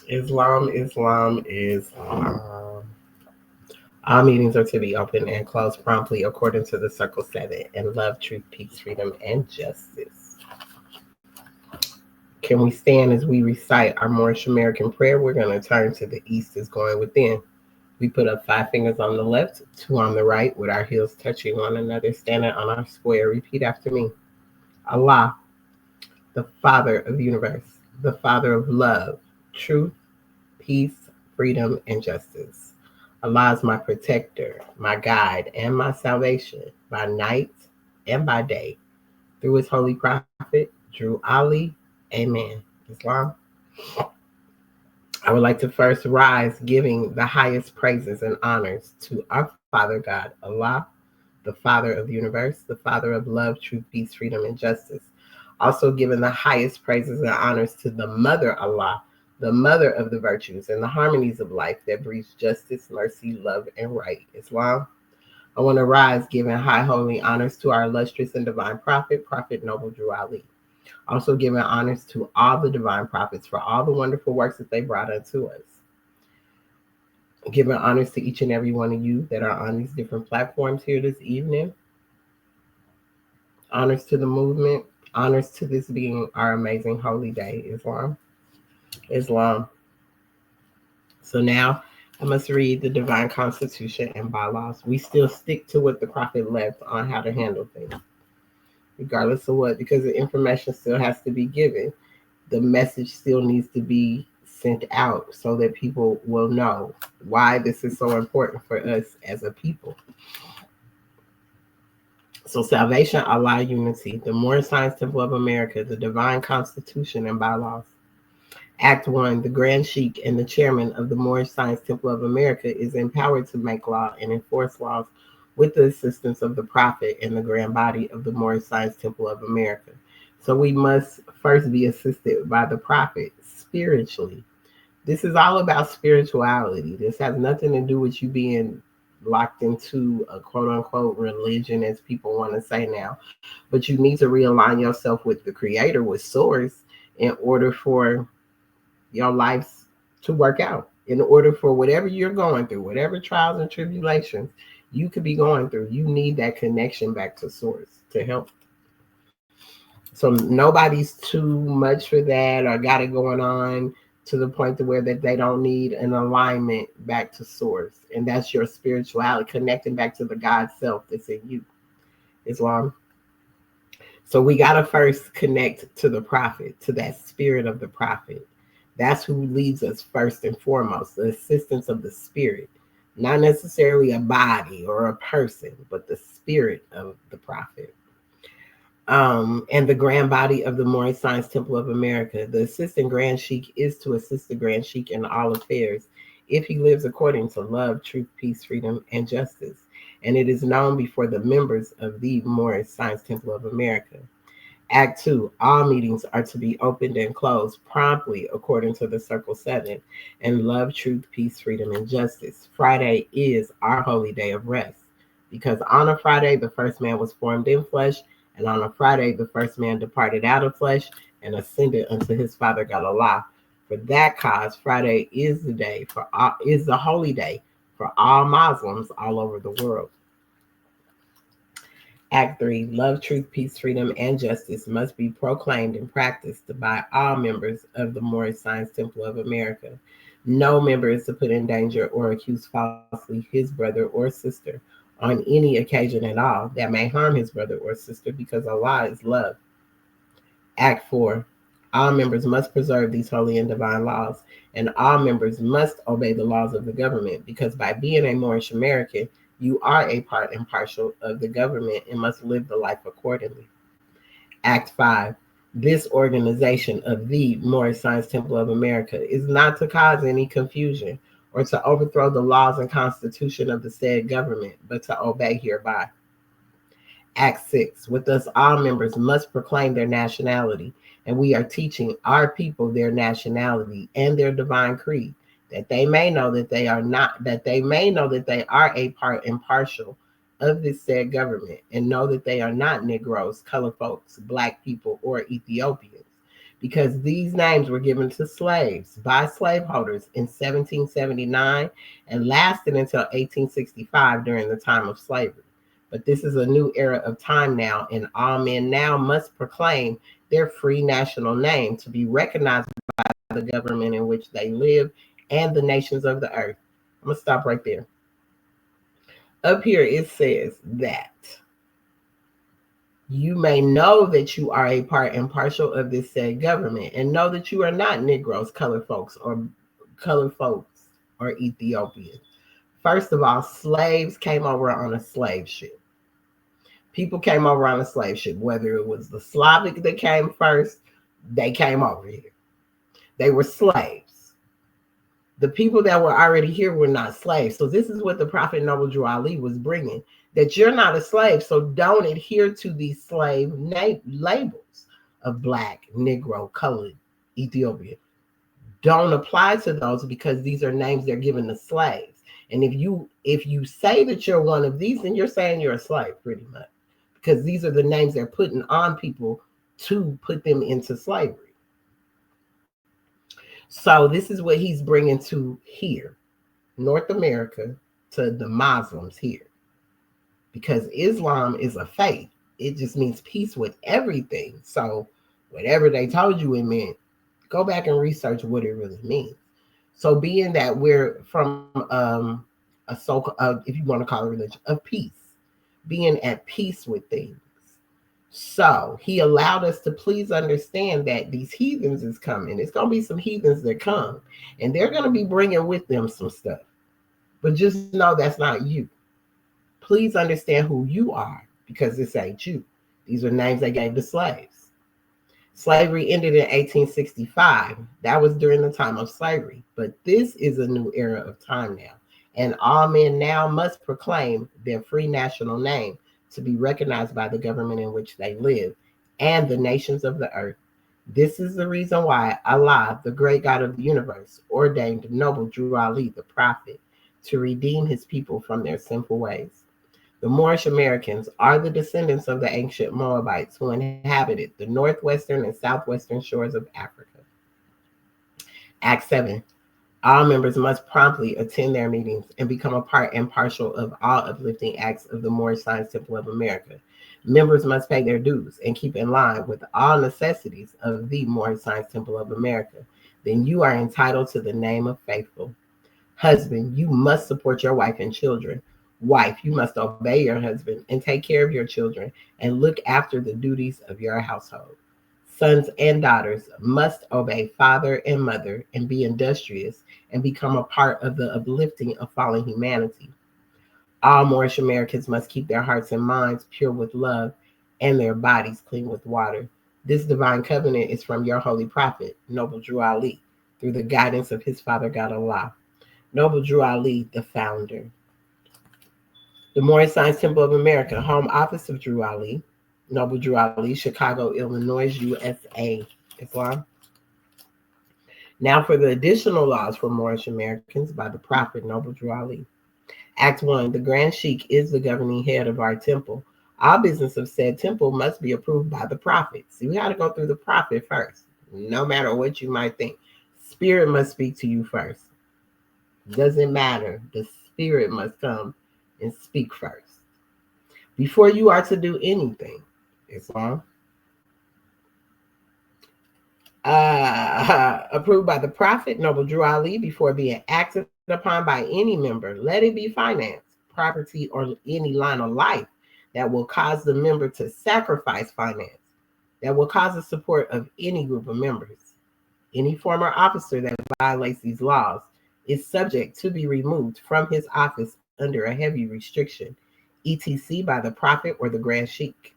Islam. All meetings are to be open and closed promptly according to the Circle 7 and love, truth, peace, freedom, and justice. Can we stand as we recite our Moorish American prayer? We're going to turn to the east is going within. We put up 5 fingers on the left, 2 on the right, with our heels touching one another, standing on our square. Repeat after me. Allah, the Father of the universe, the Father of love, truth, peace, freedom, and justice. Allah is my protector, my guide, and my salvation by night and by day. Through his holy prophet, Drew Ali, Amen. Islam. I would like to first rise giving the highest praises and honors to our Father God, Allah, the Father of the universe, the Father of love, truth, peace, freedom, and justice. Also giving the highest praises and honors to the Mother Allah, the Mother of the virtues and the harmonies of life that breeds justice, mercy, love, and right. Islam. I want to rise giving high holy honors to our illustrious and divine prophet, Prophet Noble Drew Ali. Also giving honors to all the divine prophets for all the wonderful works that they brought unto us. Giving honors to each and every one of you that are on these different platforms here this evening. Honors to the movement. Honors to this being our amazing holy day, Islam. Islam. So now I must read the divine constitution and bylaws. We still stick to what the prophet left on how to handle things, regardless of what, because the information still has to be given. The message still needs to be sent out so that people will know why this is so important for us as a people. So salvation, Allah, unity, the Moorish Science Temple of America, the divine constitution and bylaws. Act 1, the Grand Sheikh and the chairman of the Moorish Science Temple of America is empowered to make law and enforce laws with the assistance of the Prophet and the grand body of the Moorish Science Temple of America. So we must first be assisted by the Prophet spiritually. This is all about spirituality. This has nothing to do with you being locked into a quote unquote religion, as people want to say now. But you need to realign yourself with the Creator, with Source, in order for your life to work out, in order for whatever you're going through, whatever trials and tribulations you could be going through. You need that connection back to Source to help. So nobody's too much for that or got it going on to the point to where that they don't need an alignment back to Source. And that's your spirituality, connecting back to the God self that's in you. Islam. So we got to first connect to the prophet, to that spirit of the prophet. That's who leads us first and foremost, the assistance of the spirit, not necessarily a body or a person, but the spirit of the prophet. And the grand body of the Moorish Science Temple of America. The assistant Grand Sheikh is to assist the Grand Sheikh in all affairs if he lives according to love, truth, peace, freedom, and justice. And it is known before the members of the Moorish Science Temple of America. Act 2, all meetings are to be opened and closed promptly according to the Circle 7 and love, truth, peace, freedom, and justice. Friday is our holy day of rest because on a Friday, the first man was formed in flesh, and on a Friday, the first man departed out of flesh and ascended unto his Father God Allah. For that cause, Friday is the holy day for all Muslims all over the world. Act 3, love, truth, peace, freedom, and justice must be proclaimed and practiced by all members of the Moorish Science Temple of America. No member is to put in danger or accuse falsely his brother or sister on any occasion at all that may harm his brother or sister, because Allah is love. Act 4, all members must preserve these holy and divine laws, and all members must obey the laws of the government, because by being a Moorish American, you are a part and parcel of the government and must live the life accordingly. Act 5, this organization of the Moorish Science Temple of America is not to cause any confusion or to overthrow the laws and constitution of the said government, but to obey hereby. Act 6, with us all members must proclaim their nationality, and we are teaching our people their nationality and their divine creed, that they may know that they are a part and partial of this said government, and know that they are not Negroes, colored folks, Black people, or Ethiopians, because these names were given to slaves by slaveholders in 1779 and lasted until 1865 during the time of slavery. But this is a new era of time now, and all men now must proclaim their free national name to be recognized by the government in which they live and the nations of the earth. I'm going to stop right there. Up here it says that you may know that you are a part and partial of this said government, and know that you are not Negroes, colored folks, or Ethiopians. First of all, slaves came over on a slave ship. People came over on a slave ship, whether it was the Slavic that came first, they came over here. They were slaves. The people that were already here were not slaves. So this is what the Prophet Noble Drew Ali was bringing, that you're not a slave, so don't adhere to these slave labels of Black, Negro, colored, Ethiopian. Don't apply to those, because these are names they're given to slaves. And if you say that you're one of these, then you're saying you're a slave, pretty much, because these are the names they're putting on people to put them into slavery. So this is what he's bringing to here, North America, to the Muslims here. Because Islam is a faith. It just means peace with everything. So whatever they told you it meant, go back and research what it really means. So being that we're from if you want to call it religion, of peace, being at peace with things. So he allowed us to please understand that these heathens is coming. It's going to be some heathens that come, and they're going to be bringing with them some stuff. But just know that's not you. Please understand who you are, because this ain't you. These are names they gave to slaves. Slavery ended in 1865. That was during the time of slavery. But this is a new era of time now. And all men now must proclaim their free national name to be recognized by the government in which they live and the nations of the earth. This is the reason why Allah, the great God of the universe, ordained Noble Drew Ali, the prophet, to redeem his people from their sinful ways. The Moorish Americans are the descendants of the ancient Moabites who inhabited the northwestern and southwestern shores of Africa. Act 7. All members must promptly attend their meetings and become a part and partial of all uplifting acts of the Moorish Science Temple of America. Members must pay their dues and keep in line with all necessities of the Moorish Science Temple of America. Then you are entitled to the name of faithful. Husband, you must support your wife and children. Wife, you must obey your husband and take care of your children and look after the duties of your household. Sons and daughters must obey father and mother and be industrious and become a part of the uplifting of fallen humanity. All Moorish Americans must keep their hearts and minds pure with love and their bodies clean with water. This divine covenant is from your holy prophet, Noble Drew Ali, through the guidance of his Father God Allah. Noble Drew Ali, the founder. The Moorish Science Temple of America, home office of Drew Ali, Noble Drew Ali, Chicago, Illinois, USA. Islam. Now for the additional laws for Moorish Americans by the Prophet Noble Drew Ali. Act 1. The Grand Sheikh is the governing head of our temple. All business of said temple must be approved by the Prophet. See, we got to go through the Prophet first, no matter what you might think. Spirit must speak to you first. Doesn't matter. The Spirit must come and speak first before you are to do anything. Islam. Approved by the Prophet Noble Drew Ali before being acted upon by any member. Let it be finance, property, or any line of life that will cause the member to sacrifice finance, that will cause the support of any group of members. Any former officer that violates these laws is subject to be removed from his office under a heavy restriction, etc. by the Prophet or the Grand Sheikh.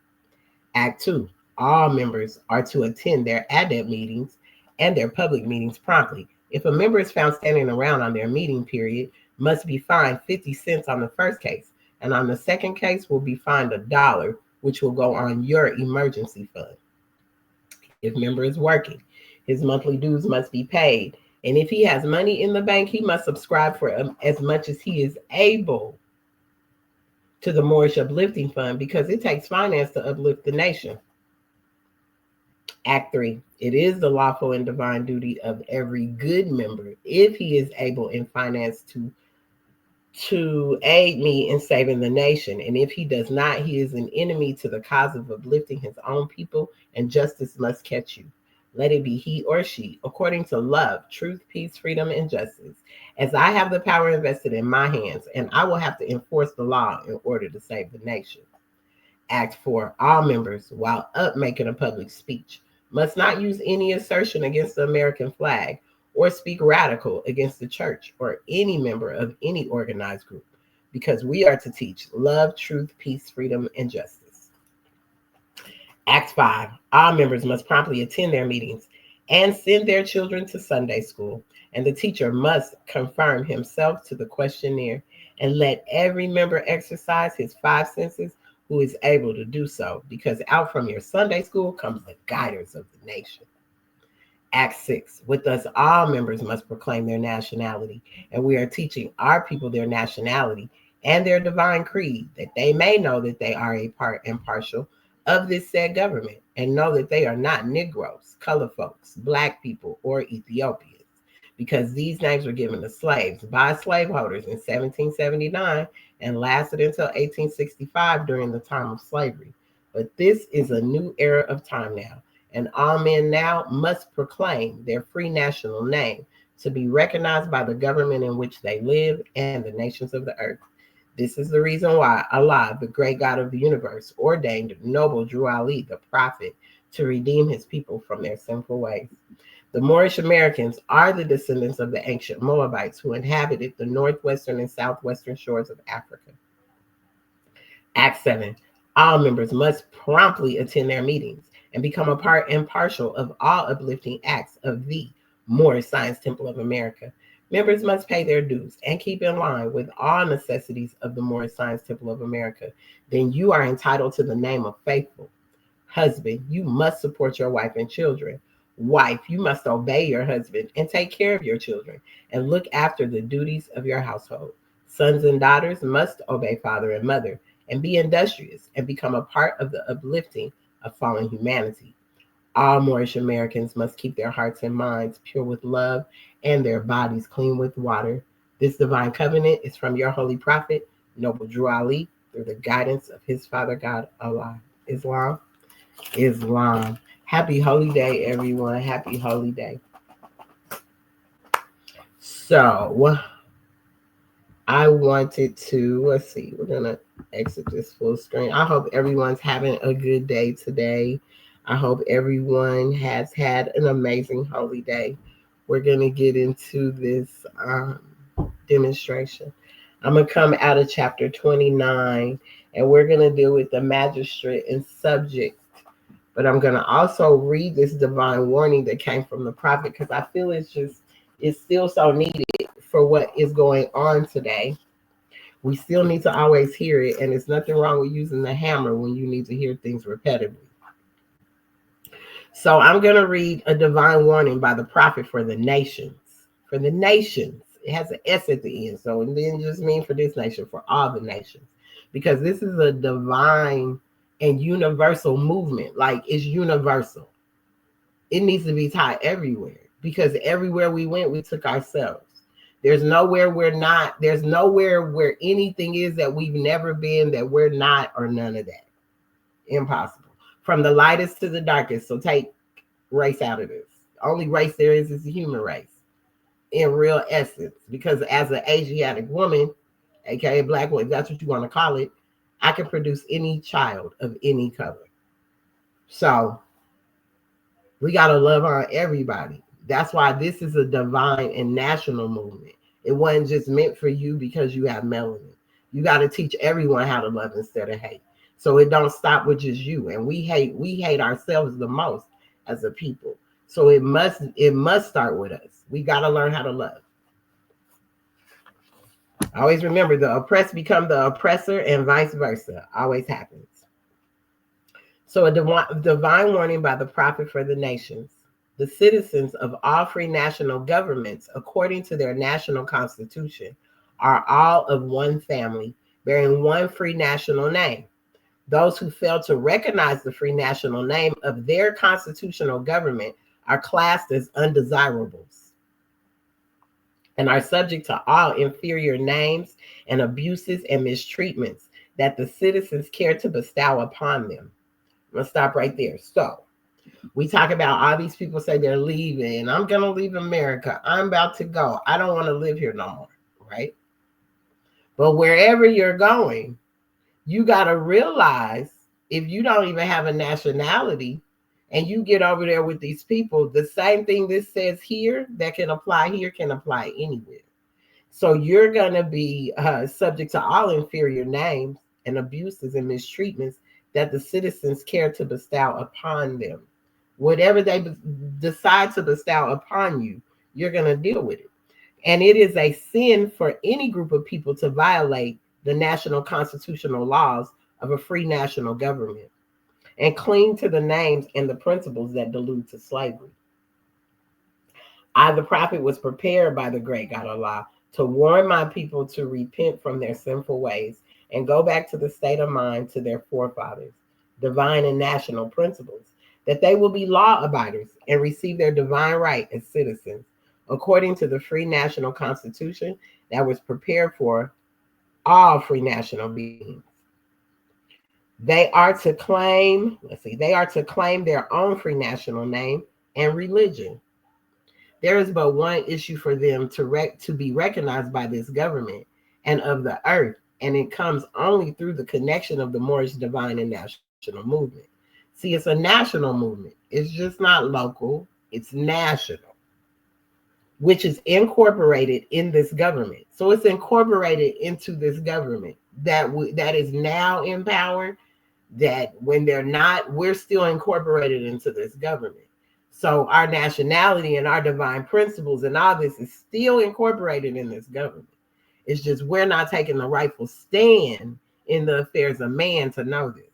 Act 2. All members are to attend their adept meetings and their public meetings promptly. If a member is found standing around on their meeting period, must be fined 50 cents on the first case, and on the second case will be fined $1, which will go on your emergency fund. If member is working, his monthly dues must be paid, and if he has money in the bank, he must subscribe for as much as he is able to the Moorish Uplifting Fund, because it takes finance to uplift the nation. Act 3. It is the lawful and divine duty of every good member, if he is able in finance, to aid me in saving the nation. And if he does not, he is an enemy to the cause of uplifting his own people, and justice must catch you. Let it be he or she, according to love, truth, peace, freedom, and justice, as I have the power invested in my hands, and I will have to enforce the law in order to save the nation. Act 4. All members, while up making a public speech, must not use any assertion against the American flag or speak radical against the church or any member of any organized group, because we are to teach love, truth, peace, freedom, and justice. Act 5. All members must promptly attend their meetings and send their children to Sunday school, and the teacher must confirm himself to the questionnaire, and let every member exercise his 5 senses who is able to do so, because out from your Sunday school comes the guiders of the nation. Act 6. With us, all members must proclaim their nationality, and we are teaching our people their nationality and their divine creed, that they may know that they are a part and partial of this said government, and know that they are not Negroes, color folks, Black people, or Ethiopians, because these names were given to slaves by slaveholders in 1779 and lasted until 1865 during the time of slavery. But this is a new era of time now, and all men now must proclaim their free national name to be recognized by the government in which they live and the nations of the earth. This is the reason why Allah, the great God of the universe, ordained noble Drew Ali, the prophet, to redeem his people from their sinful ways. The Moorish Americans are the descendants of the ancient Moabites who inhabited the northwestern and southwestern shores of Africa. Act 7. All members must promptly attend their meetings and become a part and partial of all uplifting acts of the Moorish Science Temple of America. Members must pay their dues and keep in line with all necessities of the Moorish Science Temple of America. Then you are entitled to the name of faithful. Husband, you must support your wife and children. Wife, you must obey your husband and take care of your children and look after the duties of your household. Sons and daughters must obey father and mother and be industrious and become a part of the uplifting of fallen humanity. All Moorish Americans must keep their hearts and minds pure with love and their bodies clean with water. This divine covenant is from your holy prophet, Noble Drew Ali, through the guidance of his Father God, Allah. Islam. Happy holy day, everyone. Happy holy day. So I wanted to, let's see, we're going to exit this full screen. I hope everyone's having a good day today. I hope everyone has had an amazing holy day. We're going to get into this demonstration. I'm going to come out of chapter 29, and we're going to deal with the Magistrate and Subject. But I'm going to also read this divine warning that came from the prophet, because I feel it's still so needed for what is going on today. We still need to always hear it, and there's nothing wrong with using the hammer when you need to hear things repetitively. So I'm going to read a divine warning by the prophet for the nations. For the nations. It has an S at the end, so it didn't just mean for this nation, for all the nations. Because this is a divine and universal movement. Like, it's universal. It needs to be taught everywhere, because everywhere we went, we took ourselves. There's nowhere where anything is that we've never been, that we're not, or none of that. Impossible. From the lightest to the darkest. So take race out of this. The only race there is the human race in real essence, because as an Asiatic woman, aka Black woman, if that's what you want to call it, I can produce any child of any color. So we got to love on everybody. That's why this is a divine and national movement. It wasn't just meant for you because you have melanin. You got to teach everyone how to love instead of hate. So it don't stop with just you. And we hate ourselves the most as a people. So it must start with us. We got to learn how to love. Always remember, the oppressed become the oppressor and vice versa. Always happens. So a divine warning by the prophet for the nations. The citizens of all free national governments, according to their national constitution, are all of one family, bearing one free national name. Those who fail to recognize the free national name of their constitutional government are classed as undesirables and are subject to all inferior names and abuses and mistreatments that the citizens care to bestow upon them. I'm going to stop right there. So, we talk about all these people say they're leaving. I'm going to leave America. I'm about to go. I don't want to live here no more, right? But wherever you're going, you got to realize if you don't even have a nationality and you get over there with these people, the same thing this says here that can apply here can apply anywhere. So you're going to be subject to all inferior names and abuses and mistreatments that the citizens care to bestow upon them. Whatever they decide to bestow upon you, you're going to deal with it. And it is a sin for any group of people to violate the national constitutional laws of a free national government and cling to the names and the principles that delude to slavery. I, the prophet, was prepared by the great God Allah to warn my people to repent from their sinful ways and go back to the state of mind to their forefathers, divine and national principles, that they will be law abiders and receive their divine right as citizens, according to the free national constitution that was prepared for all free national beings. They are to claim their own free national name and religion. There is but one issue for them to be recognized by this government and of the earth, and it comes only through the connection of the Moorish divine and national movement. See, it's a national movement. It's just not local. It's national, which is incorporated in this government. So it's incorporated into this government that is now in power, that when they're not, we're still incorporated into this government. So our nationality and our divine principles and all this is still incorporated in this government. It's just we're not taking the rightful stand in the affairs of man to know this.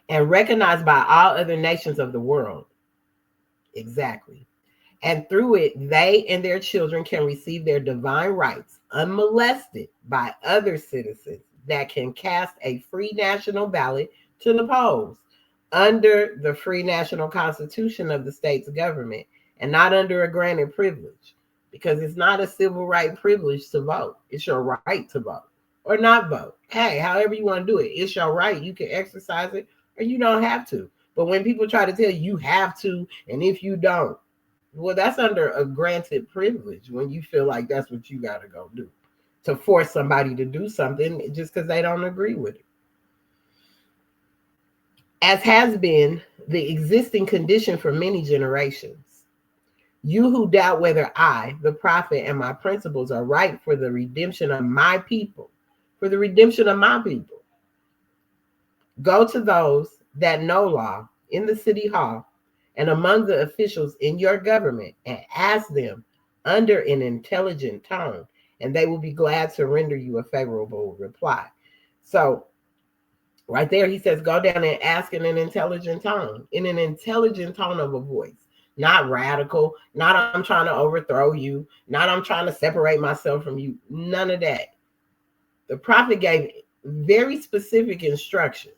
And recognized by all other nations of the world. Exactly. And through it, they and their children can receive their divine rights unmolested by other citizens that can cast a free national ballot to the polls under the free national constitution of the state's government and not under a granted privilege, because it's not a civil right privilege to vote. It's your right to vote or not vote. Hey, however you want to do it, it's your right. You can exercise it or you don't have to. But when people try to tell you have to, and if you don't, well, that's under a granted privilege when you feel like that's what you got to go do, to force somebody to do something just because they don't agree with it. As has been the existing condition for many generations. You who doubt whether I, the prophet, and my principles are right for the redemption of my people, go to those that know law in the city hall and among the officials in your government and ask them under an intelligent tone, and they will be glad to render you a favorable reply. So right there, he says, go down and ask in an intelligent tone of a voice, not radical, not I'm trying to overthrow you, not I'm trying to separate myself from you, none of that. The prophet gave very specific instructions.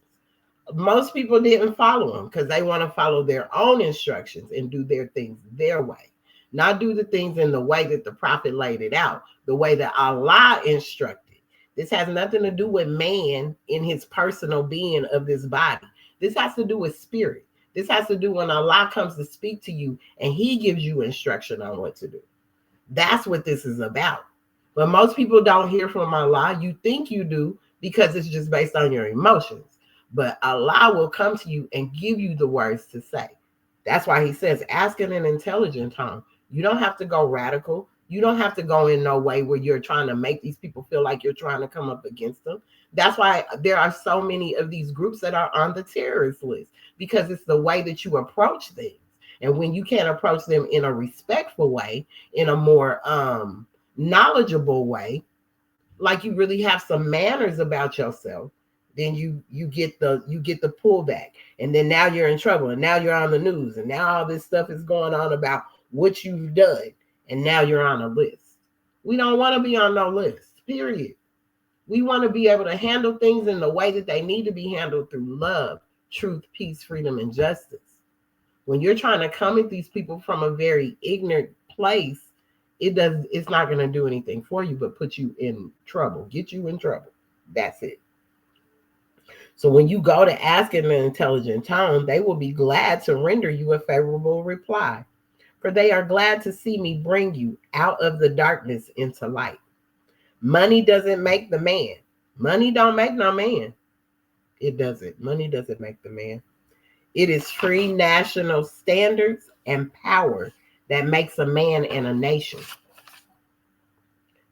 Most people didn't follow them because they want to follow their own instructions and do their things their way, not do the things in the way that the prophet laid it out, the way that Allah instructed. This has nothing to do with man in his personal being of this body. This has to do with spirit. This has to do when Allah comes to speak to you and he gives you instruction on what to do. That's what this is about. But most people don't hear from Allah. You think you do because it's just based on your emotions. But Allah will come to you and give you the words to say. That's why he says, ask in an intelligent tone. You don't have to go radical. You don't have to go in no way where you're trying to make these people feel like you're trying to come up against them. That's why there are so many of these groups that are on the terrorist list, because it's the way that you approach things. And when you can't approach them in a respectful way, in a more knowledgeable way, like you really have some manners about yourself, then you get the pullback, and then now you're in trouble, and now you're on the news, and now all this stuff is going on about what you've done, and now you're on a list. We don't want to be on no list, period. We want to be able to handle things in the way that they need to be handled through love, truth, peace, freedom, and justice. When you're trying to come at these people from a very ignorant place, it's not going to do anything for you but put you in trouble, get you in trouble. That's it. So when you go to ask in an intelligent tone, they will be glad to render you a favorable reply. For they are glad to see me bring you out of the darkness into light. Money doesn't make the man. Money don't make no man. It doesn't. Money doesn't make the man. It is free national standards and power that makes a man and a nation.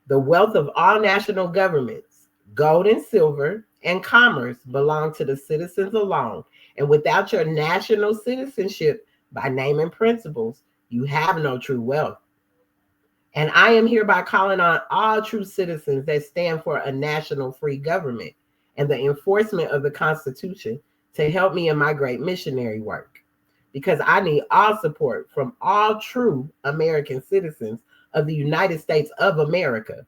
The wealth of all national governments, gold and silver, and commerce belong to the citizens alone. And without your national citizenship by name and principles, you have no true wealth. And I am hereby calling on all true citizens that stand for a national free government and the enforcement of the Constitution to help me in my great missionary work. Because I need all support from all true American citizens of the United States of America.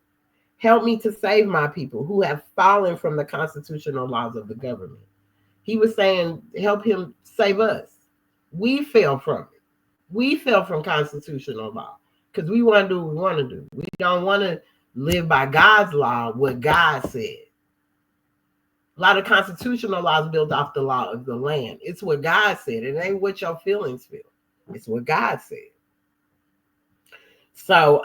Help me to save my people who have fallen from the constitutional laws of the government. He was saying, help him save us. We fell from it. We fell from constitutional law because we want to do what we want to do. We don't want to live by God's law, what God said. A lot of constitutional laws built off the law of the land. It's what God said. It ain't what your feelings feel. It's what God said. So,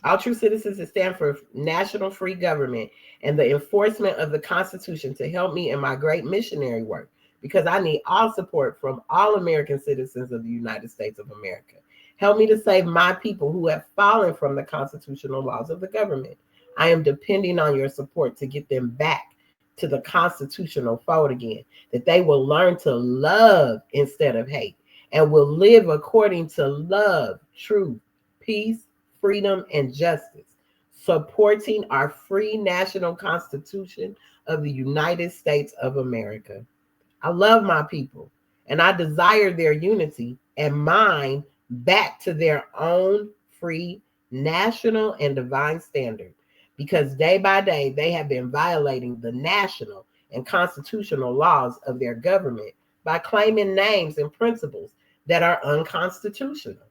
all true citizens that stand for national free government and the enforcement of the Constitution to help me in my great missionary work, because I need all support from all American citizens of the United States of America. Help me to save my people who have fallen from the constitutional laws of the government. I am depending on your support to get them back to the constitutional fold again, that they will learn to love instead of hate and will live according to love, truth, peace, freedom, and justice, supporting our free national Constitution of the United States of America. I love my people, and I desire their unity and mine back to their own free national and divine standard, because day by day they have been violating the national and constitutional laws of their government by claiming names and principles that are unconstitutional.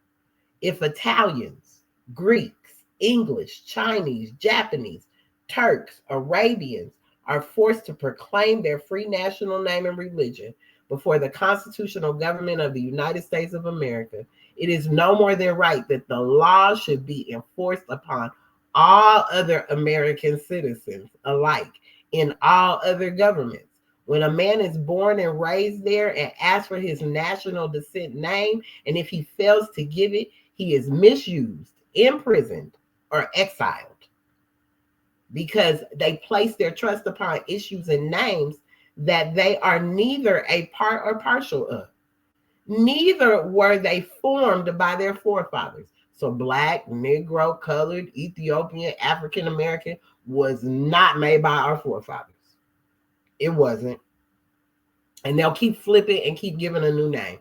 If Italians, Greeks, English, Chinese, Japanese, Turks, Arabians are forced to proclaim their free national name and religion before the constitutional government of the United States of America, it is no more than right that the law should be enforced upon all other American citizens alike in all other governments. When a man is born and raised there and asks for his national descent name, and if he fails to give it, he is misused, imprisoned, or exiled, because they place their trust upon issues and names that they are neither a part or partial of. Neither were they formed by their forefathers. So Black, Negro, colored, Ethiopian, African American was not made by our forefathers. It wasn't. And they'll keep flipping and keep giving a new name.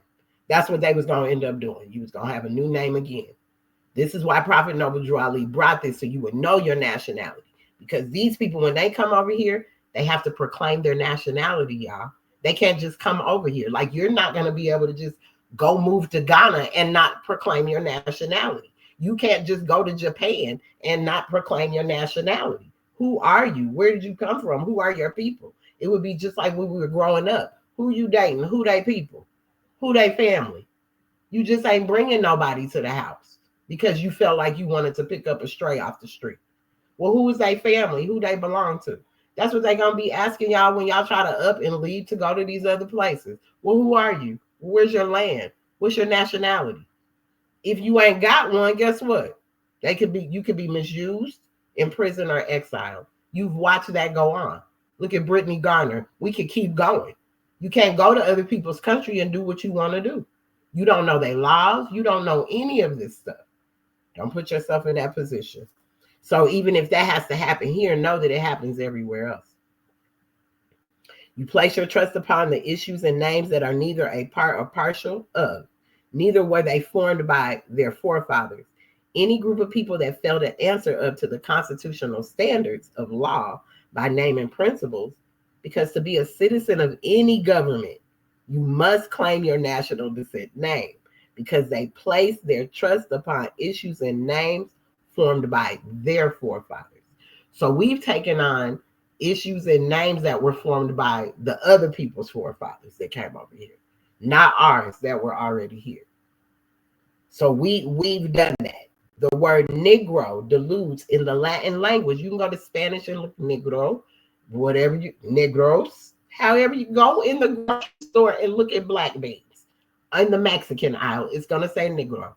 That's what they was going to end up doing. You was going to have a new name again. This is why Prophet Noble Drew Ali brought this, so you would know your nationality. Because these people, when they come over here, they have to proclaim their nationality, y'all. They can't just come over here. Like, you're not going to be able to just go move to Ghana and not proclaim your nationality. You can't just go to Japan and not proclaim your nationality. Who are you? Where did you come from? Who are your people? It would be just like when we were growing up. Who you dating? Who they people? Who they family? You just ain't bringing nobody to the house because you felt like you wanted to pick up a stray off the street. Well, who is they family? Who they belong to? That's what they're going to be asking y'all when y'all try to up and leave to go to these other places. Well, who are you? Where's your land? What's your nationality? If you ain't got one, guess what? You could be misused, imprisoned, or exiled. You've watched that go on. Look at Brittany Garner. We could keep going. You can't go to other people's country and do what you want to do. You don't know their laws. You don't know any of this stuff. Don't put yourself in that position. So even if that has to happen here, know that it happens everywhere else. You place your trust upon the issues and names that are neither a part or partial of. Neither were they formed by their forefathers. any group of people that fail to answer up to the constitutional standards of law by name and principles, because to be a citizen of any government, you must claim your national descent name, because they place their trust upon issues and names formed by their forefathers. So we've taken on issues and names that were formed by the other people's forefathers that came over here, not ours that were already here. So we've done that. The word Negro deludes in the Latin language. You can go to Spanish and look Negro, whatever you, Negros, however you go in the grocery store and look at black beans. In the Mexican aisle, it's going to say Negro.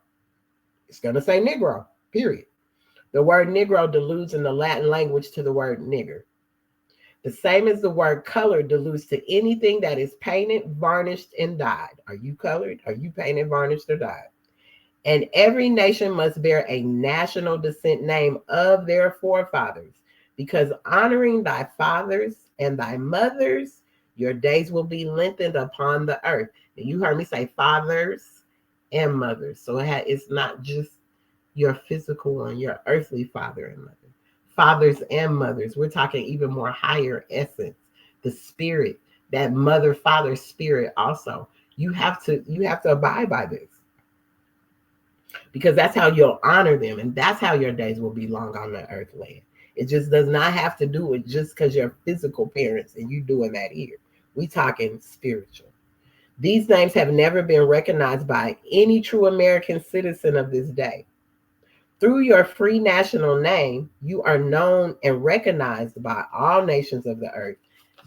It's going to say Negro, period. The word Negro deludes in the Latin language to the word nigger. The same as the word color deludes to anything that is painted, varnished, and dyed. Are you colored? Are you painted, varnished, or dyed? And every nation must bear a national descent name of their forefathers, because honoring thy fathers and thy mothers, your days will be lengthened upon the earth. And you heard me say fathers and mothers. So it's not just your physical one, your earthly father and mother. Fathers and mothers. We're talking even more higher essence, the spirit, that mother-father spirit also. You have to abide by this, because that's how you'll honor them, and that's how your days will be long on the earth land. It just does not have to do with just because you're physical parents and you doing that here. We talking spiritual. These names have never been recognized by any true American citizen of this day. Through your free national name, you are known and recognized by all nations of the earth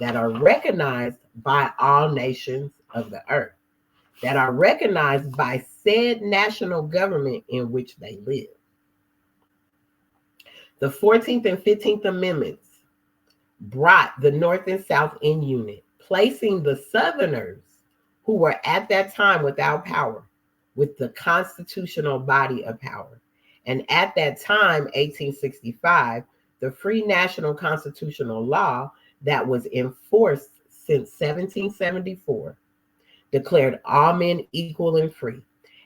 that are recognized by all nations of the earth, that are recognized by said national government in which they live. The 14th and 15th Amendments brought the North and South in unit, placing the Southerners, who were at that time without power, with the constitutional body of power. And at that time, 1865, the free national constitutional law that was enforced since 1774 declared all men equal and free.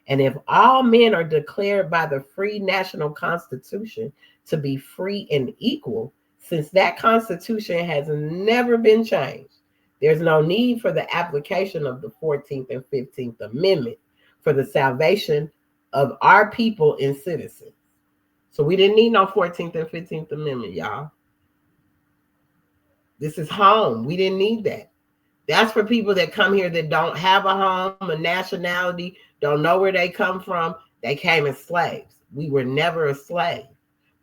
And if all men are declared by the free national constitution to be free and equal, since that constitution has never been changed, there's no need for the application of the 14th and 15th Amendment for the salvation of our people and citizens. So we didn't need no 14th and 15th Amendment, y'all. This is home. We didn't need that. That's for people that come here that don't have a home, a nationality, don't know where they come from. They came as slaves. We were never a slave.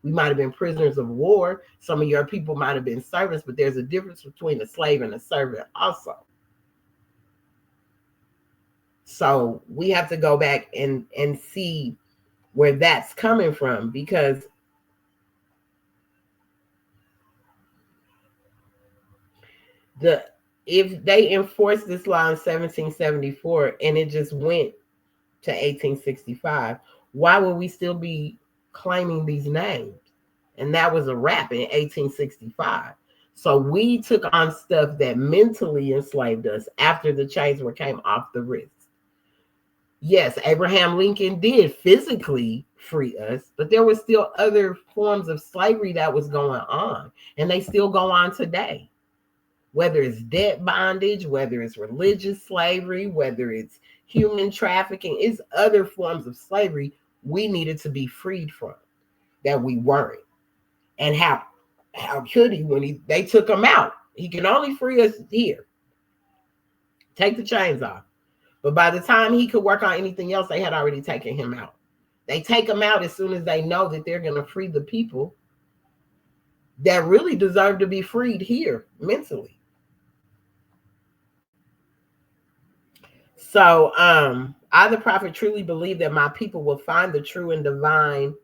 We might have been prisoners of war. Some of your people might have been servants, but there's a difference between a slave and a servant also. So we have to go back and see where that's coming from, because if they enforced this law in 1774 and it just went to 1865, why would we still be claiming these names? And that was a wrap in 1865. So we took on stuff that mentally enslaved us after the chains came off the wrist. Yes, Abraham Lincoln did physically free us, but there were still other forms of slavery that was going on, and they still go on today. Whether it's debt bondage, whether it's religious slavery, whether it's human trafficking, it's other forms of slavery we needed to be freed from that we weren't. And how could he when they took him out? He can only free us here. Take the chains off. But by the time he could work on anything else, they had already taken him out. They take him out as soon as they know that they're going to free the people that really deserve to be freed here mentally. So I, the prophet, truly believe that my people will find the true and divine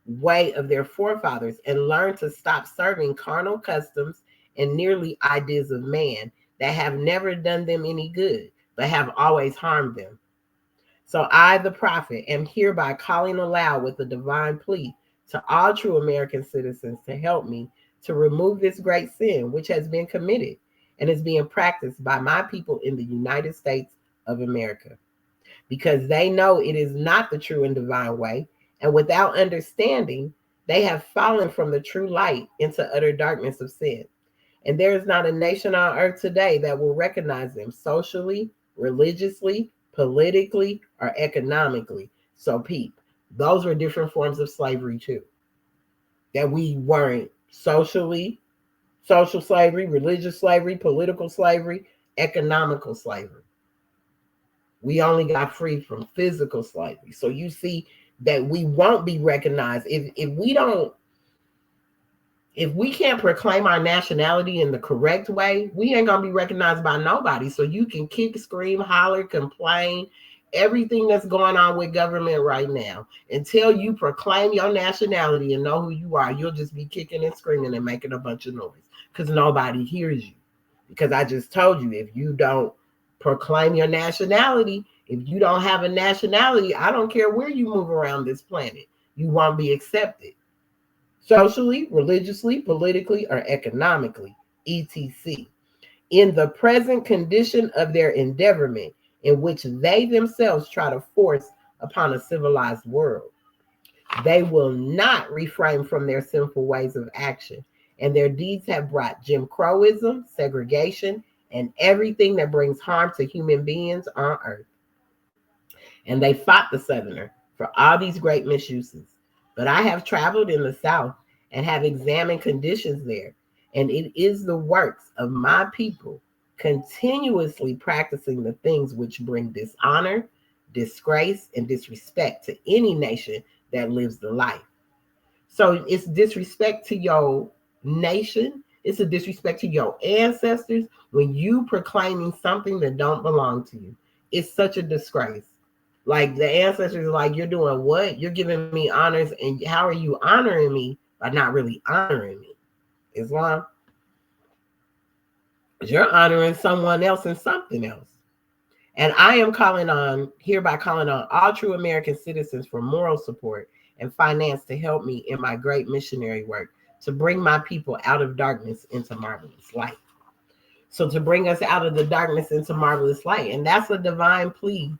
way of their forefathers and learn to stop serving carnal customs and nearly ideas of man that have never done them any good, but have always harmed them. So I, the prophet, am hereby calling aloud with a divine plea to all true American citizens to help me to remove this great sin which has been committed and is being practiced by my people in the United States of America, because they know it is not the true and divine way, And without understanding, they have fallen from the true light into utter darkness of sin. And there is not a nation on earth today that will recognize them socially, religiously, politically, or economically. So, peep, those were different forms of slavery too. That we weren't social slavery, religious slavery, political slavery, economical slavery. We only got free from physical slavery. So you see that we won't be recognized if we can't proclaim our nationality in the correct way. We ain't gonna be recognized by nobody. So you can kick, scream, holler, complain, everything that's going on with government right now. Until you proclaim your nationality and know who you are, you'll just be kicking and screaming and making a bunch of noise because nobody hears you. Because I just told you, if you don't proclaim your nationality, if you don't have a nationality, I don't care where you move around this planet, you won't be accepted. Socially, religiously, politically, or economically, etc. In the present condition of their endeavorment, in which they themselves try to force upon a civilized world, they will not refrain from their sinful ways of action, and their deeds have brought Jim Crowism, segregation, and everything that brings harm to human beings on earth. And they fought the Southerner for all these great misuses. But I have traveled in the South and have examined conditions there, and it is the works of my people continuously practicing the things which bring dishonor, disgrace, and disrespect to any nation that lives the life. So it's disrespect to your nation. It's a disrespect to your ancestors when you proclaiming something that don't belong to you. It's such a disgrace. Like the ancestors are like, you're doing what? You're giving me honors, and how are you honoring me by not really honoring me? Islam. You're honoring someone else and something else. And I am hereby calling on all true American citizens for moral support and finance to help me in my great missionary work to bring my people out of darkness into marvelous light. So to bring us out of the darkness into marvelous light. And that's a divine plea.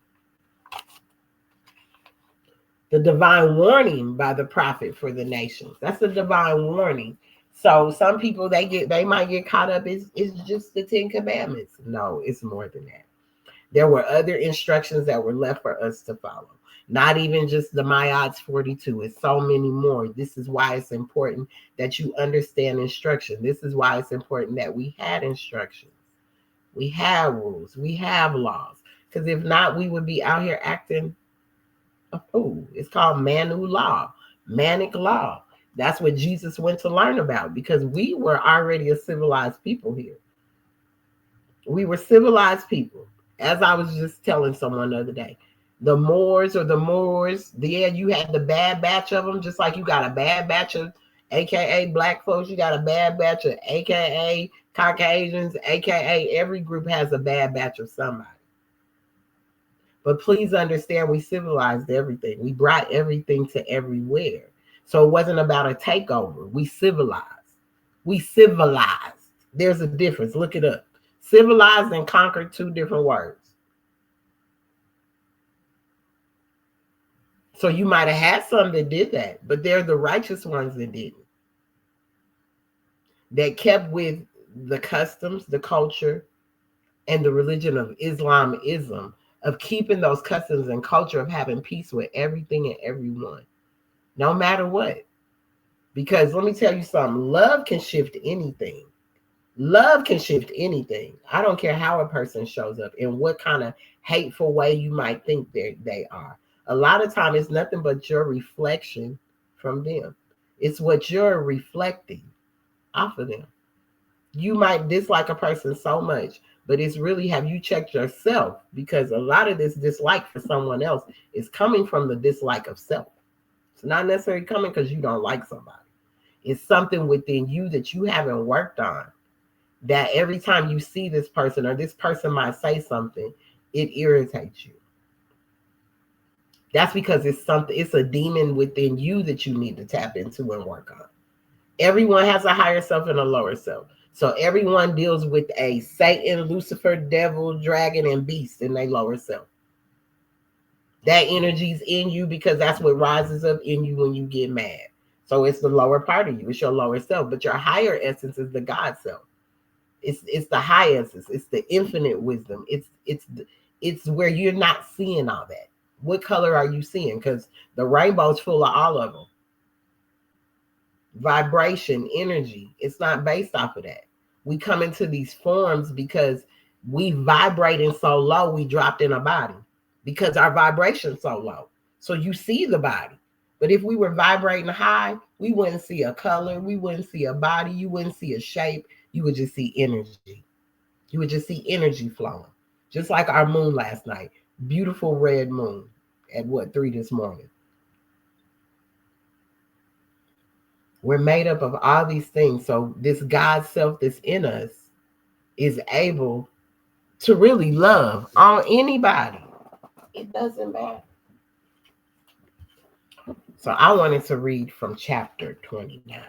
The divine warning by the prophet for the nations. That's a divine warning. So some people, they might get caught up. It's just the 10 Commandments. No, it's more than that. There were other instructions that were left for us to follow. Not even just the Mayats 42. It's so many more. This is why it's important that you understand instruction. This is why it's important that we had instructions. We have rules. We have laws. Because if not, we would be out here acting a fool. It's called Manu law, manic law. That's what Jesus went to learn about, because we were already a civilized people here. We were civilized people. As I was just telling someone the other day, the Moors, yeah, you had the bad batch of them, just like you got a bad batch of AKA black folks, you got a bad batch of AKA Caucasians, AKA every group has a bad batch of somebody. But please understand, we civilized everything. We brought everything to everywhere. So it wasn't about a takeover. We civilized. We civilized. There's a difference. Look it up. Civilized and conquered, two different words. So you might have had some that did that, but they're the righteous ones that didn't. That kept with the customs, the culture, and the religion of Islamism, of keeping those customs and culture of having peace with everything and everyone, no matter what. Because let me tell you something, love can shift anything. Love can shift anything. I don't care how a person shows up and what kind of hateful way you might think they are. A lot of time it's nothing but your reflection from them. It's what you're reflecting off of them. You might dislike a person so much, but it's really, have you checked yourself? Because a lot of this dislike for someone else is coming from the dislike of self. It's not necessarily coming because you don't like somebody. It's something within you that you haven't worked on, that every time you see this person or this person might say something, it irritates you. That's because it's a demon within you that you need to tap into and work on. Everyone has a higher self and a lower self. So everyone deals with a Satan, Lucifer, devil, dragon, and beast in their lower self. That energy's in you because that's what rises up in you when you get mad. So it's the lower part of you. It's your lower self. But your higher essence is the God self. It's the high essence. It's the infinite wisdom. It's where you're not seeing all that. What color are you seeing? Because the rainbow's full of all of them. Vibration, energy. It's not based off of that. We come into these forms because we vibrating so low, we dropped in a body because our vibration's so low. So you see the body. But if we were vibrating high, we wouldn't see a color. We wouldn't see a body. You wouldn't see a shape. You would just see energy. You would just see energy flowing. Just like our moon last night. Beautiful red moon at 3 this morning. We're made up of all these things. So this God self that's in us is able to really love on anybody. It doesn't matter. So I wanted to read from chapter 29.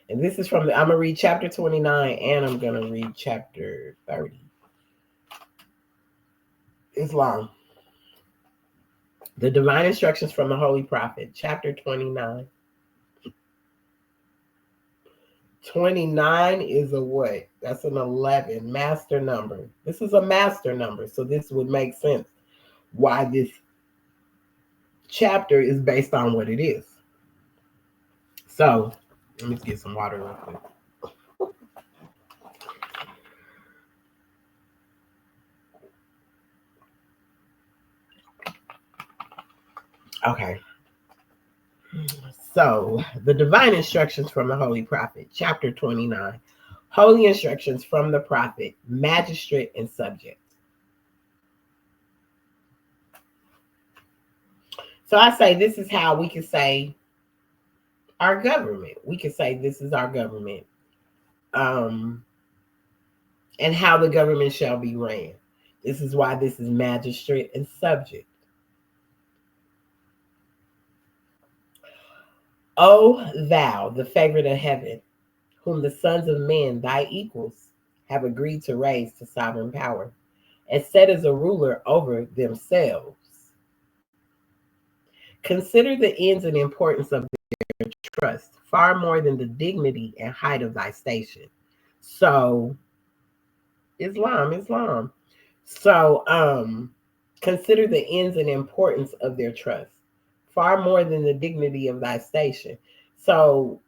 And this is I'm going to read chapter 29 and I'm going to read chapter 30. It's long. The Divine Instructions from the Holy Prophet, chapter 29. 29 is a what? That's an 11, master number. This is a master number, so this would make sense why this chapter is based on what it is. So, let me get some water real quick. Okay. So, the Divine Instructions from the Holy Prophet, chapter 29. Holy Instructions from the Prophet, Magistrate and Subject. So I say this is how we can say our government. We can say this is our government. And how the government shall be ran. This is why this is magistrate and subject. O thou, the favorite of heaven, whom the sons of men, thy equals, have agreed to raise to sovereign power, and set as a ruler over themselves. Consider the ends and importance of their trust, far more than the dignity and height of thy station. So, Islam. So, consider the ends and importance of their trust, far more than the dignity of thy station. So,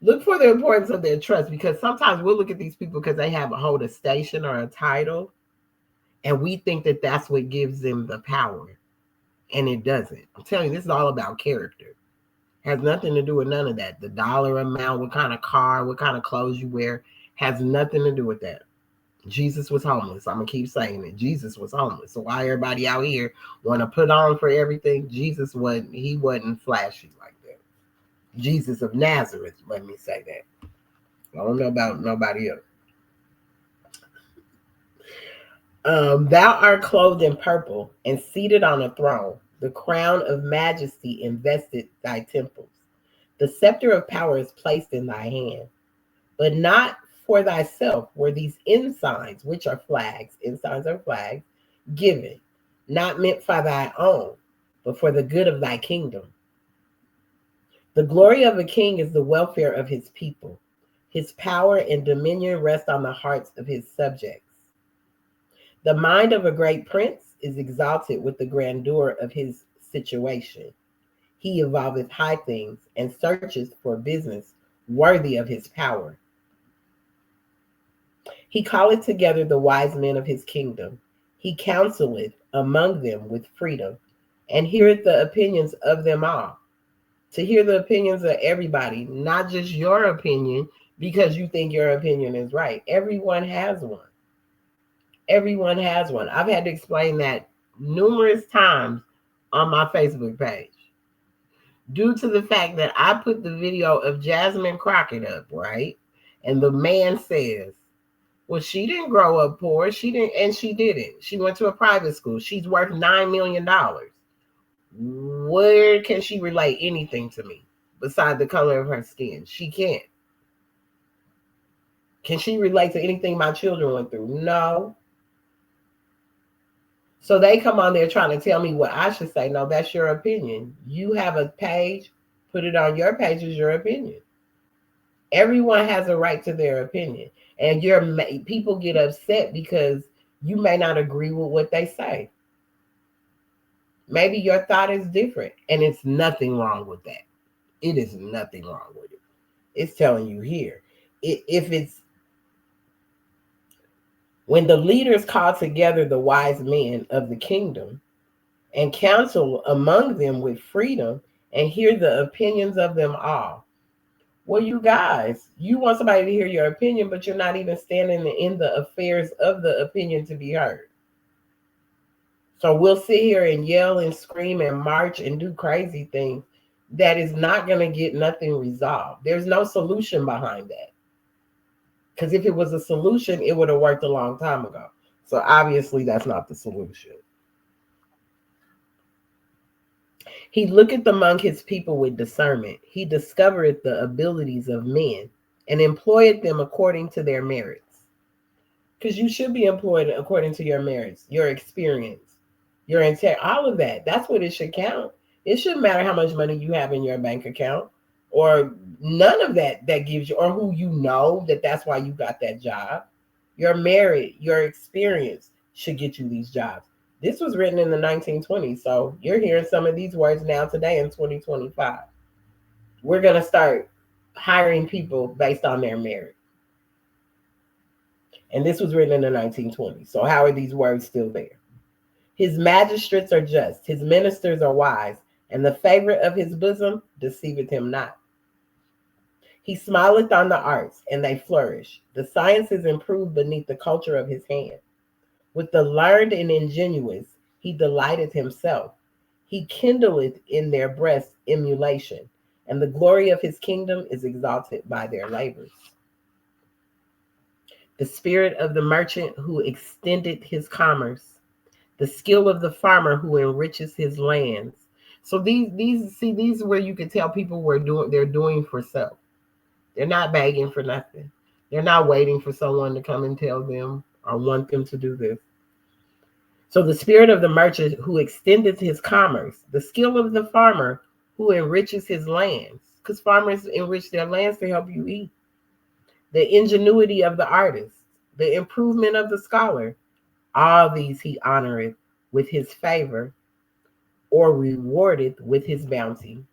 look for the importance of their trust, because sometimes we'll look at these people because they hold a station or a title, and we think that that's what gives them the power, and it doesn't. I'm telling you, this is all about character. Has nothing to do with none of that. The dollar amount, what kind of car, what kind of clothes you wear, has nothing to do with that. Jesus was homeless. I'm going to keep saying it. Jesus was homeless. So why everybody out here want to put on for everything? Jesus wasn't flashy like that. Jesus of Nazareth, let me say that. I don't know about nobody else. Thou art clothed in purple and seated on a throne. The crown of majesty invested thy temples. The scepter of power is placed in thy hand. But not for thyself were these ensigns, which are flags, ensigns are flags, given, not meant for thy own, but for the good of thy kingdom. The glory of a king is the welfare of his people. His power and dominion rest on the hearts of his subjects. The mind of a great prince is exalted with the grandeur of his situation. He evolveth high things and searcheth for business worthy of his power. He calleth together the wise men of his kingdom. He counseleth among them with freedom, and heareth the opinions of them all. To hear the opinions of everybody, not just your opinion, because you think your opinion is right. Everyone has one. Everyone has one. I've had to explain that numerous times on my Facebook page, due to the fact that I put the video of Jasmine Crockett up, right? And the man says, well, she didn't grow up poor. She didn't. She went to a private school. She's worth $9 million. Where can she relate anything to me besides the color of her skin? She can't. Can she relate to anything my children went through? No. So they come on there trying to tell me what I should say. No, that's your opinion. You have a page, put it on your page as your opinion. Everyone has a right to their opinion. And people get upset because you may not agree with what they say. Maybe your thought is different, and it's nothing wrong with that. It is nothing wrong with it. It's telling you here. If it's when the leaders call together the wise men of the kingdom and counsel among them with freedom and hear the opinions of them all. Well, you guys, you want somebody to hear your opinion, but you're not even standing in the affairs of the opinion to be heard. So we'll sit here and yell and scream and march and do crazy things that is not going to get nothing resolved. There's no solution behind that. Because if it was a solution, it would have worked a long time ago. So obviously that's not the solution. He looketh among his people with discernment. He discovereth the abilities of men and employeth them according to their merits. Because you should be employed according to your merits, your experience, your intent, all of that. That's what it should count. It shouldn't matter how much money you have in your bank account or none of that gives you, or who you know that's why you got that job. Your merit, your experience should get you these jobs. This was written in the 1920s, so you're hearing some of these words now today in 2025. We're going to start hiring people based on their merit. And this was written in the 1920s, so how are these words still there? His magistrates are just, his ministers are wise, and the favorite of his bosom deceiveth him not. He smileth on the arts, and they flourish. The sciences improve beneath the culture of his hand. With the learned and ingenious, he delighteth himself. He kindleth in their breasts emulation, and the glory of his kingdom is exalted by their labors. The spirit of the merchant who extended his commerce, the skill of the farmer who enriches his lands. So these are where you can tell people they're doing for self. They're not begging for nothing. They're not waiting for someone to come and tell them or want them to do this. So the spirit of the merchant who extended his commerce, the skill of the farmer who enriches his lands, because farmers enrich their lands to help you eat. The ingenuity of the artist, the improvement of the scholar, all these he honoreth with his favor or rewardeth with his bounty.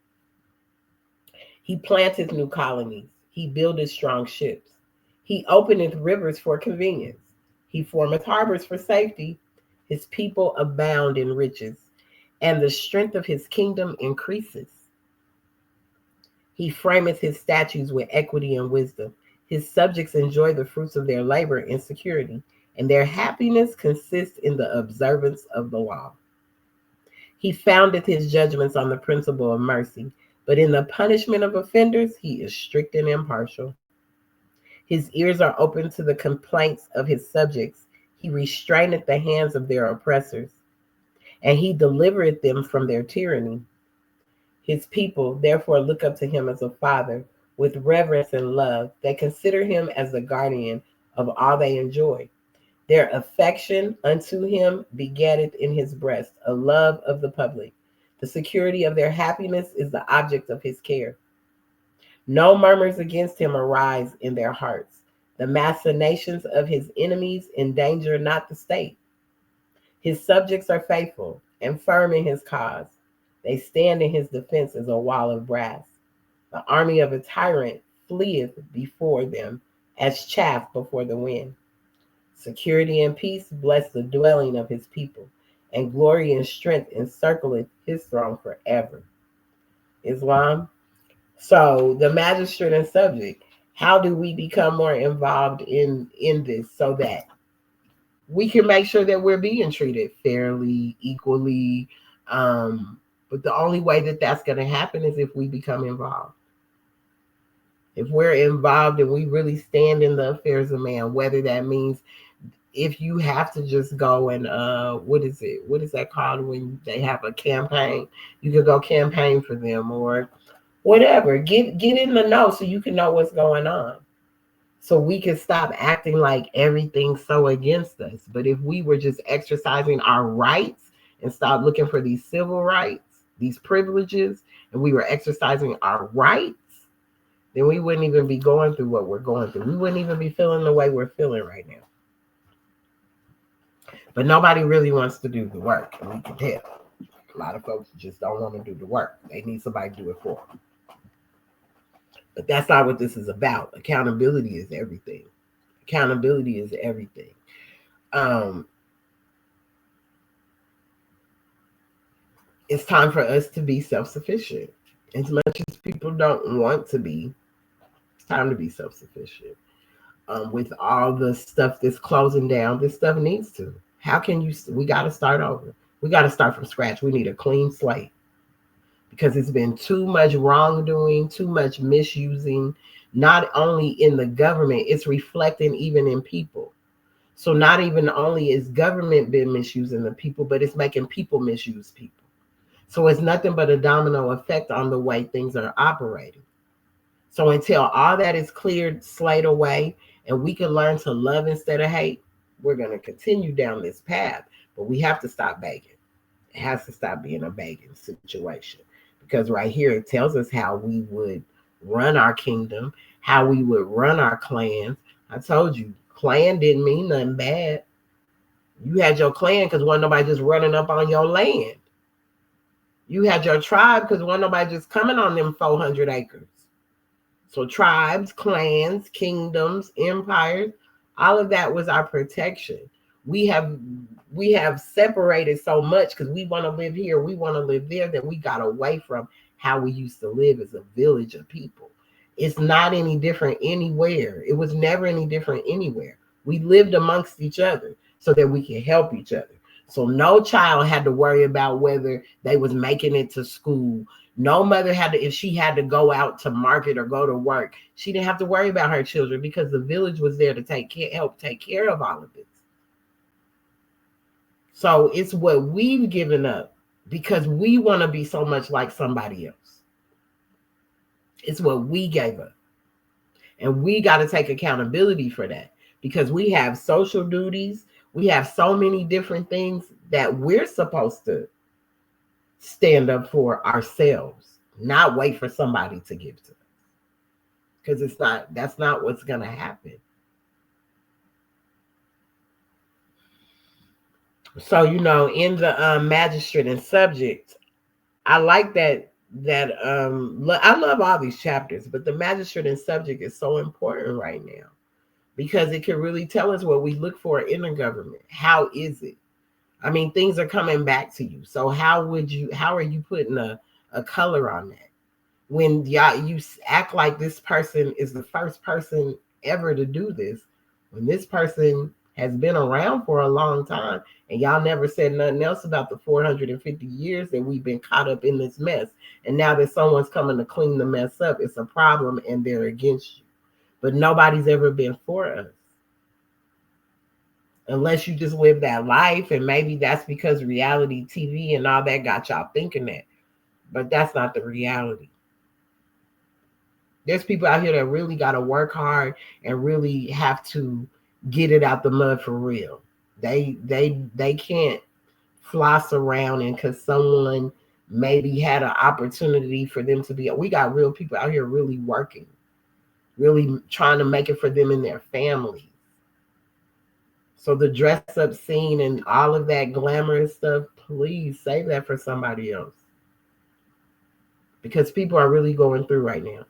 He planteth new colonies. He buildeth strong ships. He openeth rivers for convenience. He formeth harbors for safety. His people abound in riches, and the strength of his kingdom increases. He frameth his statutes with equity and wisdom. His subjects enjoy the fruits of their labor in security, and their happiness consists in the observance of the law. He foundeth his judgments on the principle of mercy, but in the punishment of offenders, he is strict and impartial. His ears are open to the complaints of his subjects. He restraineth the hands of their oppressors, and he delivereth them from their tyranny. His people therefore look up to him as a father with reverence and love. They consider him as the guardian of all they enjoy. Their affection unto him begetteth in his breast a love of the public. The security of their happiness is the object of his care. No murmurs against him arise in their hearts. The machinations of his enemies endanger not the state. His subjects are faithful and firm in his cause. They stand in his defense as a wall of brass. The army of a tyrant fleeth before them as chaff before the wind. Security and peace bless the dwelling of his people, and glory and strength encircleth his throne forever. Islam. So the magistrate and subject, how do we become more involved in this so that we can make sure that we're being treated fairly, equally? But the only way that that's going to happen is if we become involved. If we're involved and we really stand in the affairs of man, whether that means if you have to just go and what is that called when they have a campaign? You could go campaign for them or whatever. Get in the know so you can know what's going on. so we can stop acting like everything's so against us. But if we were just exercising our rights and stop looking for these civil rights, these privileges, and we were exercising our rights, then we wouldn't even be going through what we're going through. We wouldn't even be feeling the way we're feeling right now. But nobody really wants to do the work, and we can tell. A lot of folks just don't want to do the work. They need somebody to do it for them. But that's not what this is about. Accountability is everything. Accountability is everything. It's time for us to be self-sufficient. As much as people don't want to be, it's time to be self-sufficient. With all the stuff that's closing down, this stuff needs to. How can you? We got to start over. We got to start from scratch. We need a clean slate because it's been too much wrongdoing, too much misusing, not only in the government, it's reflecting even in people. So not even only is government been misusing the people, but it's making people misuse people. So it's nothing but a domino effect on the way things are operating. So until all that is cleared, slayed away, and we can learn to love instead of hate, we're going to continue down this path. But we have to stop begging. It has to stop being a begging situation. Because right here, it tells us how we would run our kingdom, how we would run our clans. I told you, clan didn't mean nothing bad. You had your clan because wasn't nobody just running up on your land. You had your tribe because wasn't nobody just coming on them 400 acres. So tribes, clans, kingdoms, empires, all of that was our protection. We have separated so much because we want to live here, we want to live there, that we got away from how we used to live as a village of people. It's not any different anywhere. It was never any different anywhere. We lived amongst each other so that we could help each other. So no child had to worry about whether they was making it to school. No mother had to, if she had to go out to market or go to work, she didn't have to worry about her children because the village was there to help take care of all of this. So it's what we've given up because we want to be so much like somebody else. It's what we gave up. And we got to take accountability for that because we have social duties. We have so many different things that we're supposed to stand up for ourselves, not wait for somebody to give to us. Because that's not what's going to happen. So, in the Magistrate and Subject, I like that I love all these chapters, but the Magistrate and Subject is so important right now because it can really tell us what we look for in the government. How is it? I mean, things are coming back to you. So how are you putting a color on that? When you act like this person is the first person ever to do this, when this person has been around for a long time, and y'all never said nothing else about the 450 years that we've been caught up in this mess. And now that someone's coming to clean the mess up, it's a problem and they're against you. But nobody's ever been for us. Unless you just live that life, and maybe that's because reality TV and all that got y'all thinking that. But that's not the reality. There's people out here that really got to work hard and really have to get it out the mud for real. They can't floss around and because someone maybe had an opportunity for them to be. We got real people out here really working, really trying to make it for them and their families. So the dress up scene and all of that glamorous stuff, please save that for somebody else. Because people are really going through right now.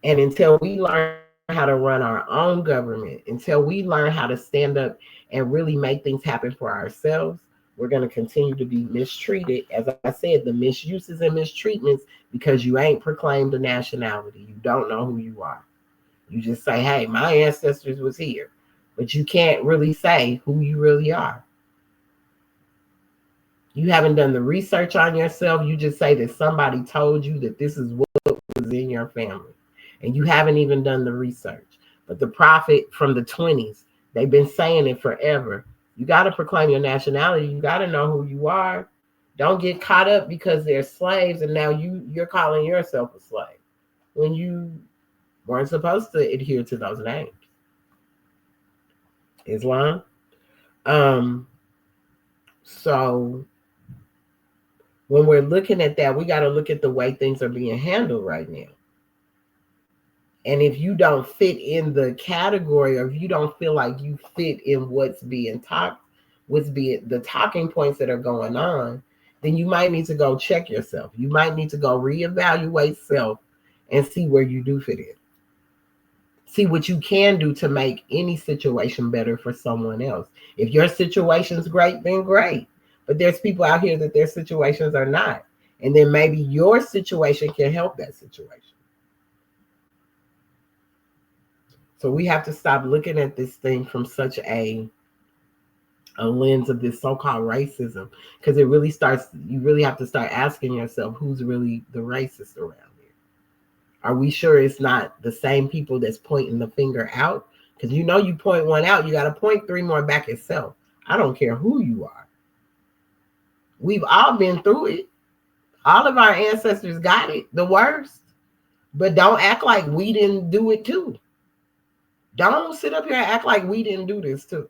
And until we learn how to run our own government, until we learn how to stand up and really make things happen for ourselves, we're going to continue to be mistreated. As I said, the misuses and mistreatments because you ain't proclaimed a nationality. You don't know who you are. You just say, hey, my ancestors was here. But you can't really say who you really are. You haven't done the research on yourself. You just say that somebody told you that this is what was in your family. And you haven't even done the research. But the prophet from the 20s, they've been saying it forever. You got to proclaim your nationality. You got to know who you are. Don't get caught up because they're slaves and now you're calling yourself a slave. When weren't supposed to adhere to those names. Islam. So when we're looking at that, we got to look at the way things are being handled right now. And if you don't fit in the category, or if you don't feel like you fit in what's being talked, what's being the talking points that are going on, then you might need to go check yourself. You might need to go reevaluate self and see where you do fit in. See what you can do to make any situation better for someone else. If your situation's great, then great. But there's people out here that their situations are not. And then maybe your situation can help that situation. So we have to stop looking at this thing from such a lens of this so-called racism, because it really starts, you really have to start asking yourself, who's really the racist around here? Are we sure it's not the same people that's pointing the finger out? Because you know, you point one out, you got to point three more back itself. I don't care who you are. We've all been through it. All of our ancestors got it the worst. But don't act like we didn't do it too. Don't sit up here and act like we didn't do this too.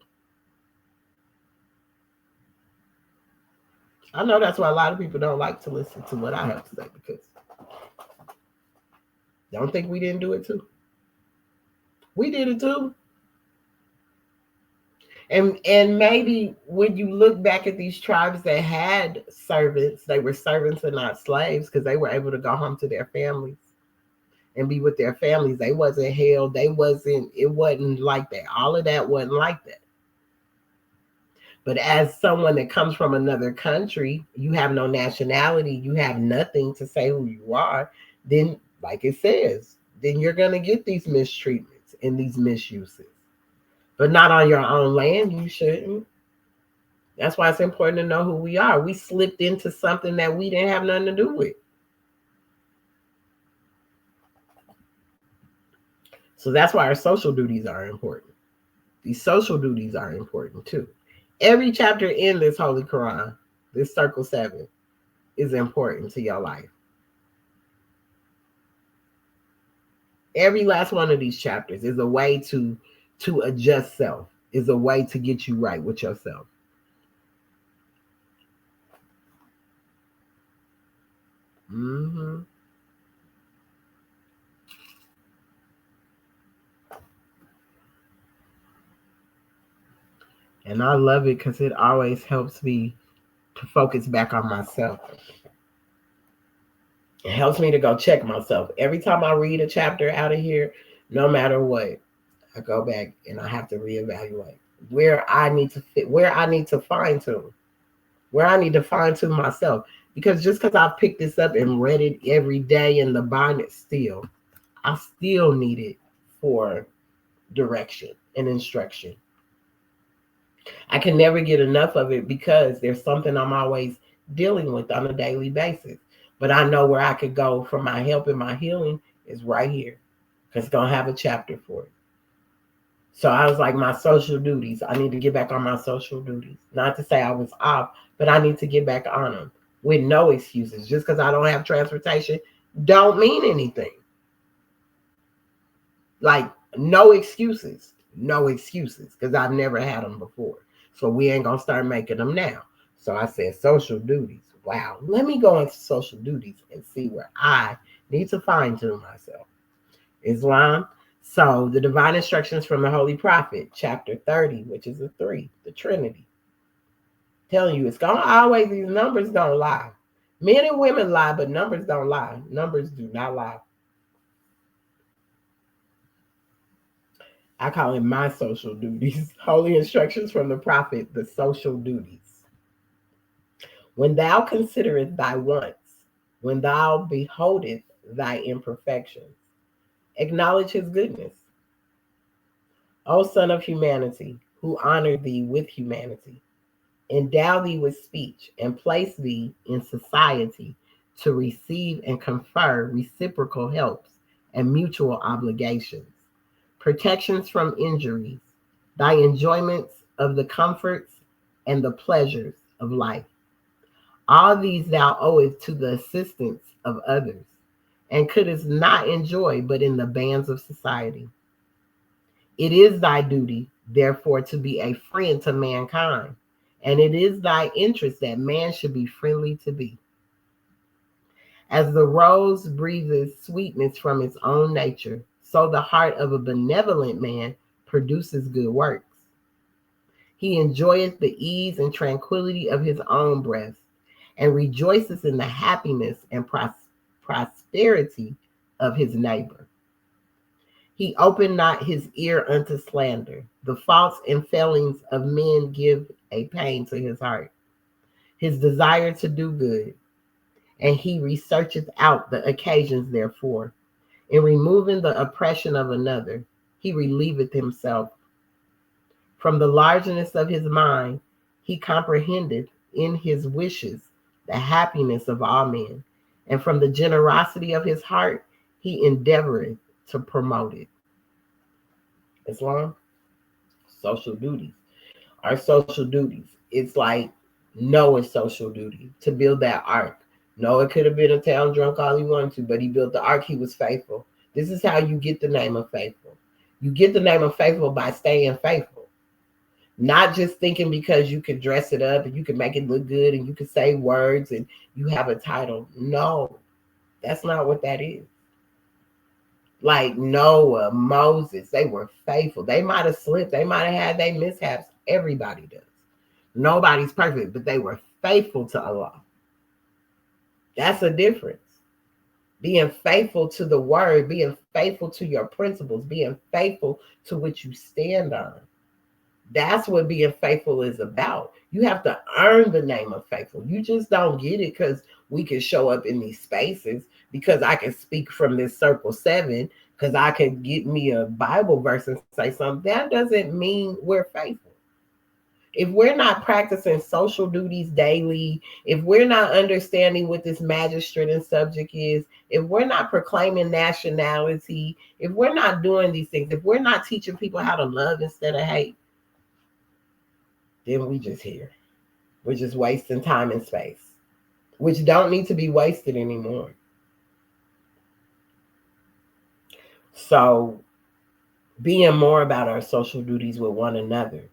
I know that's why a lot of people don't like to listen to what I have to say, because don't think we didn't do it too. We did it too. And maybe when you look back at these tribes that had servants, they were servants and not slaves, because they were able to go home to their families and be with their families. They wasn't held. It wasn't like that. All of that wasn't like that. But as someone that comes from another country, you have no nationality, you have nothing to say who you are, then, like it says, then you're going to get these mistreatments and these misuses. But not on your own land, you shouldn't. That's why it's important to know who we are. We slipped into something that we didn't have nothing to do with. So that's why our social duties are important. These social duties are important too. Every chapter in this Holy Quran, this Circle 7, is important to your life. Every last one of these chapters is a way to adjust self, is a way to get you right with yourself. Mm-hmm. And I love it because it always helps me to focus back on myself. It helps me to go check myself. Every time I read a chapter out of here, no matter what, I go back and I have to reevaluate where I need to fit, where I need to fine tune, where I need to fine tune myself. Because just because I picked this up and read it every day in the bonnet, I still need it for direction and instruction. I can never get enough of it because there's something I'm always dealing with on a daily basis. But I know where I could go for my help and my healing is right here, because it's going to have a chapter for it. So I was like, my social duties, I need to get back on my social duties. Not to say I was off, but I need to get back on them with no excuses. Just because I don't have transportation don't mean anything. Like, no excuses, because I've never had them before. So we ain't going to start making them now. So I said social duties. Wow, let me go into social duties and see where I need to fine tune myself. Islam. So the divine instructions from the Holy Prophet, chapter 30, which is a 3, the Trinity. Telling you, it's going to always, these numbers don't lie. Men and women lie, but numbers don't lie. Numbers do not lie. I call it my social duties. Holy instructions from the Prophet, the social duties. When thou considerest thy wants, when thou beholdest thy imperfections, acknowledge his goodness. O Son of humanity, who honored thee with humanity, endow thee with speech, and place thee in society to receive and confer reciprocal helps and mutual obligations, protections from injuries, thy enjoyments of the comforts and the pleasures of life. All these thou owest to the assistance of others, and couldst not enjoy but in the bands of society. It is thy duty, therefore, to be a friend to mankind, and it is thy interest that man should be friendly to thee. As the rose breathes sweetness from its own nature, so the heart of a benevolent man produces good works. He enjoyeth the ease and tranquility of his own breast, and rejoices in the happiness and prosperity of his neighbor. He opened not his ear unto slander. The faults and failings of men give a pain to his heart. His desire to do good, and he researcheth out the occasions therefor. In removing the oppression of another, he relieveth himself. From the largeness of his mind, he comprehendeth in his wishes the happiness of all men, and from the generosity of his heart, he endeavoreth to promote it. Islam, social duties. Our social duties. It's like Noah's social duty to build that ark. Noah could have been a town drunk all he wanted to, but he built the ark. He was faithful. This is how you get the name of faithful. You get the name of faithful by staying faithful. Not just thinking because you can dress it up and you can make it look good and you can say words and you have a title. No, that's not what that is. Like Noah, Moses, they were faithful. They might have slipped. They might have had their mishaps. Everybody does. Nobody's perfect, but they were faithful to Allah. That's a difference. Being faithful to the word, being faithful to your principles, being faithful to what you stand on. That's what being faithful is about. You have to earn the name of faithful. You just don't get it because we can show up in these spaces, because I can speak from this circle 7, because I can get me a Bible verse and say something. That doesn't mean we're faithful. If we're not practicing social duties daily, if we're not understanding what this magistrate and subject is, if we're not proclaiming nationality, if we're not doing these things, if we're not teaching people how to love instead of hate, then we just here. We're just wasting time and space, which don't need to be wasted anymore. So being more about our social duties with one another,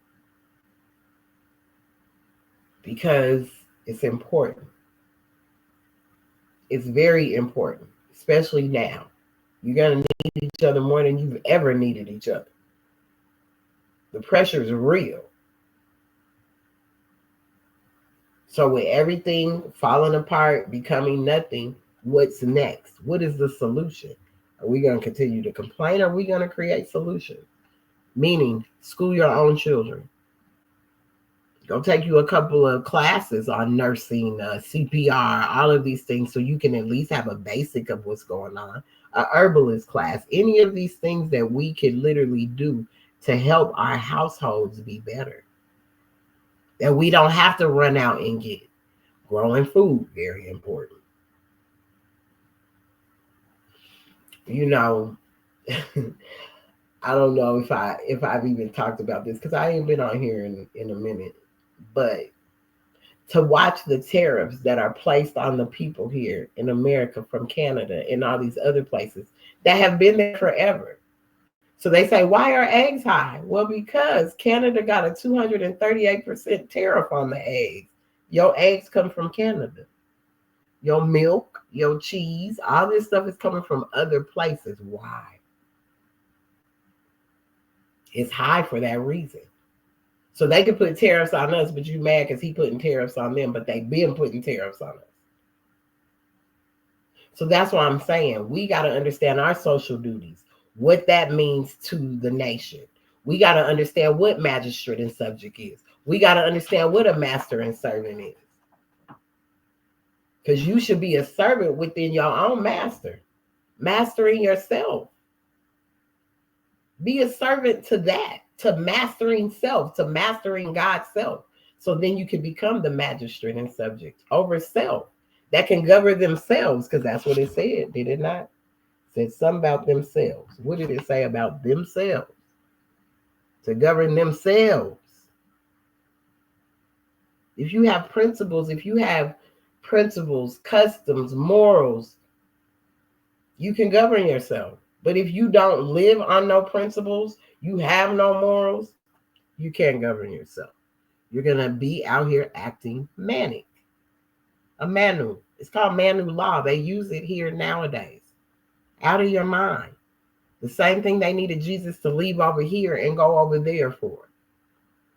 because it's important. It's very important, especially now. You're going to need each other more than you've ever needed each other. The pressure is real. So with everything falling apart, becoming nothing, what's next? What is the solution? Are we going to continue to complain, or are we going to create solutions? Meaning, school your own children. Go take you a couple of classes on nursing, CPR, all of these things, so you can at least have a basic of what's going on. A herbalist class, any of these things that we can literally do to help our households be better. That we don't have to run out and get. Growing food, very important. You know, I don't know if I've even talked about this, because I ain't been on here in a minute, but to watch the tariffs that are placed on the people here in America from Canada and all these other places that have been there forever. So they say, why are eggs high? Well, because Canada got a 238% tariff on the eggs. Your eggs come from Canada. Your milk, your cheese, all this stuff is coming from other places. Why? It's high for that reason. So they could put tariffs on us, but you mad because he putting tariffs on them, but they've been putting tariffs on us. So that's what I'm saying. We got to understand our social duties, what that means to the nation. We got to understand what magistrate and subject is. We got to understand what a master and servant is. Because you should be a servant within your own master, mastering yourself. Be a servant to that, to mastering self, to mastering God's self. So then you can become the magistrate and subject over self that can govern themselves, because that's what it said, did it not? It said something about themselves. What did it say about themselves? To govern themselves. If you have principles, customs, morals, you can govern yourself. But if you don't live on no principles, you have no morals, you can't govern yourself. You're going to be out here acting manic. A Manu. It's called Manu law. They use it here nowadays. Out of your mind. The same thing they needed Jesus to leave over here and go over there for.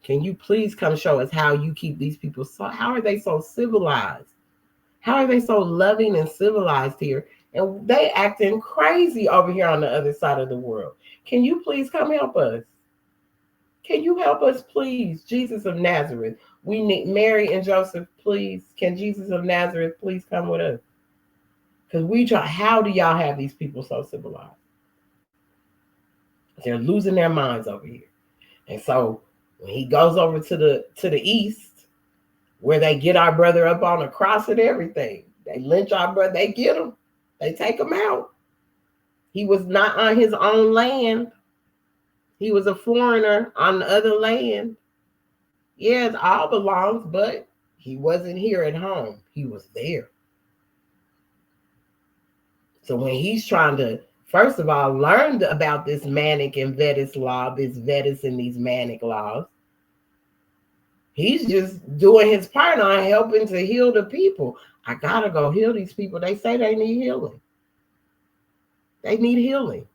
Can you please come show us how you keep these people so, how are they so civilized? How are they so loving and civilized here? And they acting crazy over here on the other side of the world. Can you please come help us? Can you help us, please? Jesus of Nazareth. We need Mary and Joseph, please. Can Jesus of Nazareth please come with us? Because we try, how do y'all have these people so civilized? They're losing their minds over here. And so when he goes over to the east, where they get our brother up on a cross and everything, they lynch our brother, they get him, they take him out. He was not on his own land. He was a foreigner on the other land. Yeah, it all belongs, but he wasn't here at home. He was there. So when he's trying to, first of all, learn about this manic and Vetus law, this Vetus and these manic laws, he's just doing his part on helping to heal the people. I gotta go heal these people. They say they need healing. They need healing.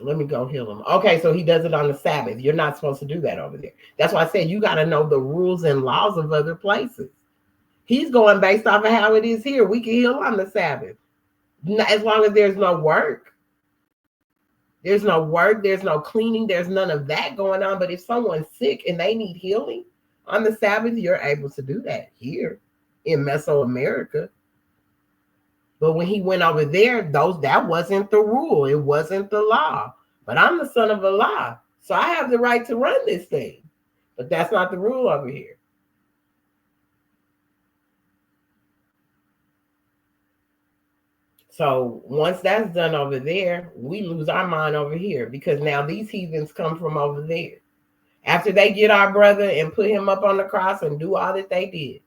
Let me go heal them. Okay, so he does it on the Sabbath. You're not supposed to do that over there. That's why I said you got to know the rules and laws of other places. He's going based off of how it is here. We can heal on the Sabbath. As long as there's no work. There's no work. There's no cleaning. There's none of that going on. But if someone's sick and they need healing on the Sabbath, you're able to do that here in Mesoamerica. But when he went over there, that wasn't the rule. It wasn't the law. But I'm the son of Allah, so I have the right to run this thing. But that's not the rule over here. So once that's done over there, we lose our mind over here because now these heathens come from over there. After they get our brother and put him up on the cross and do all that they did,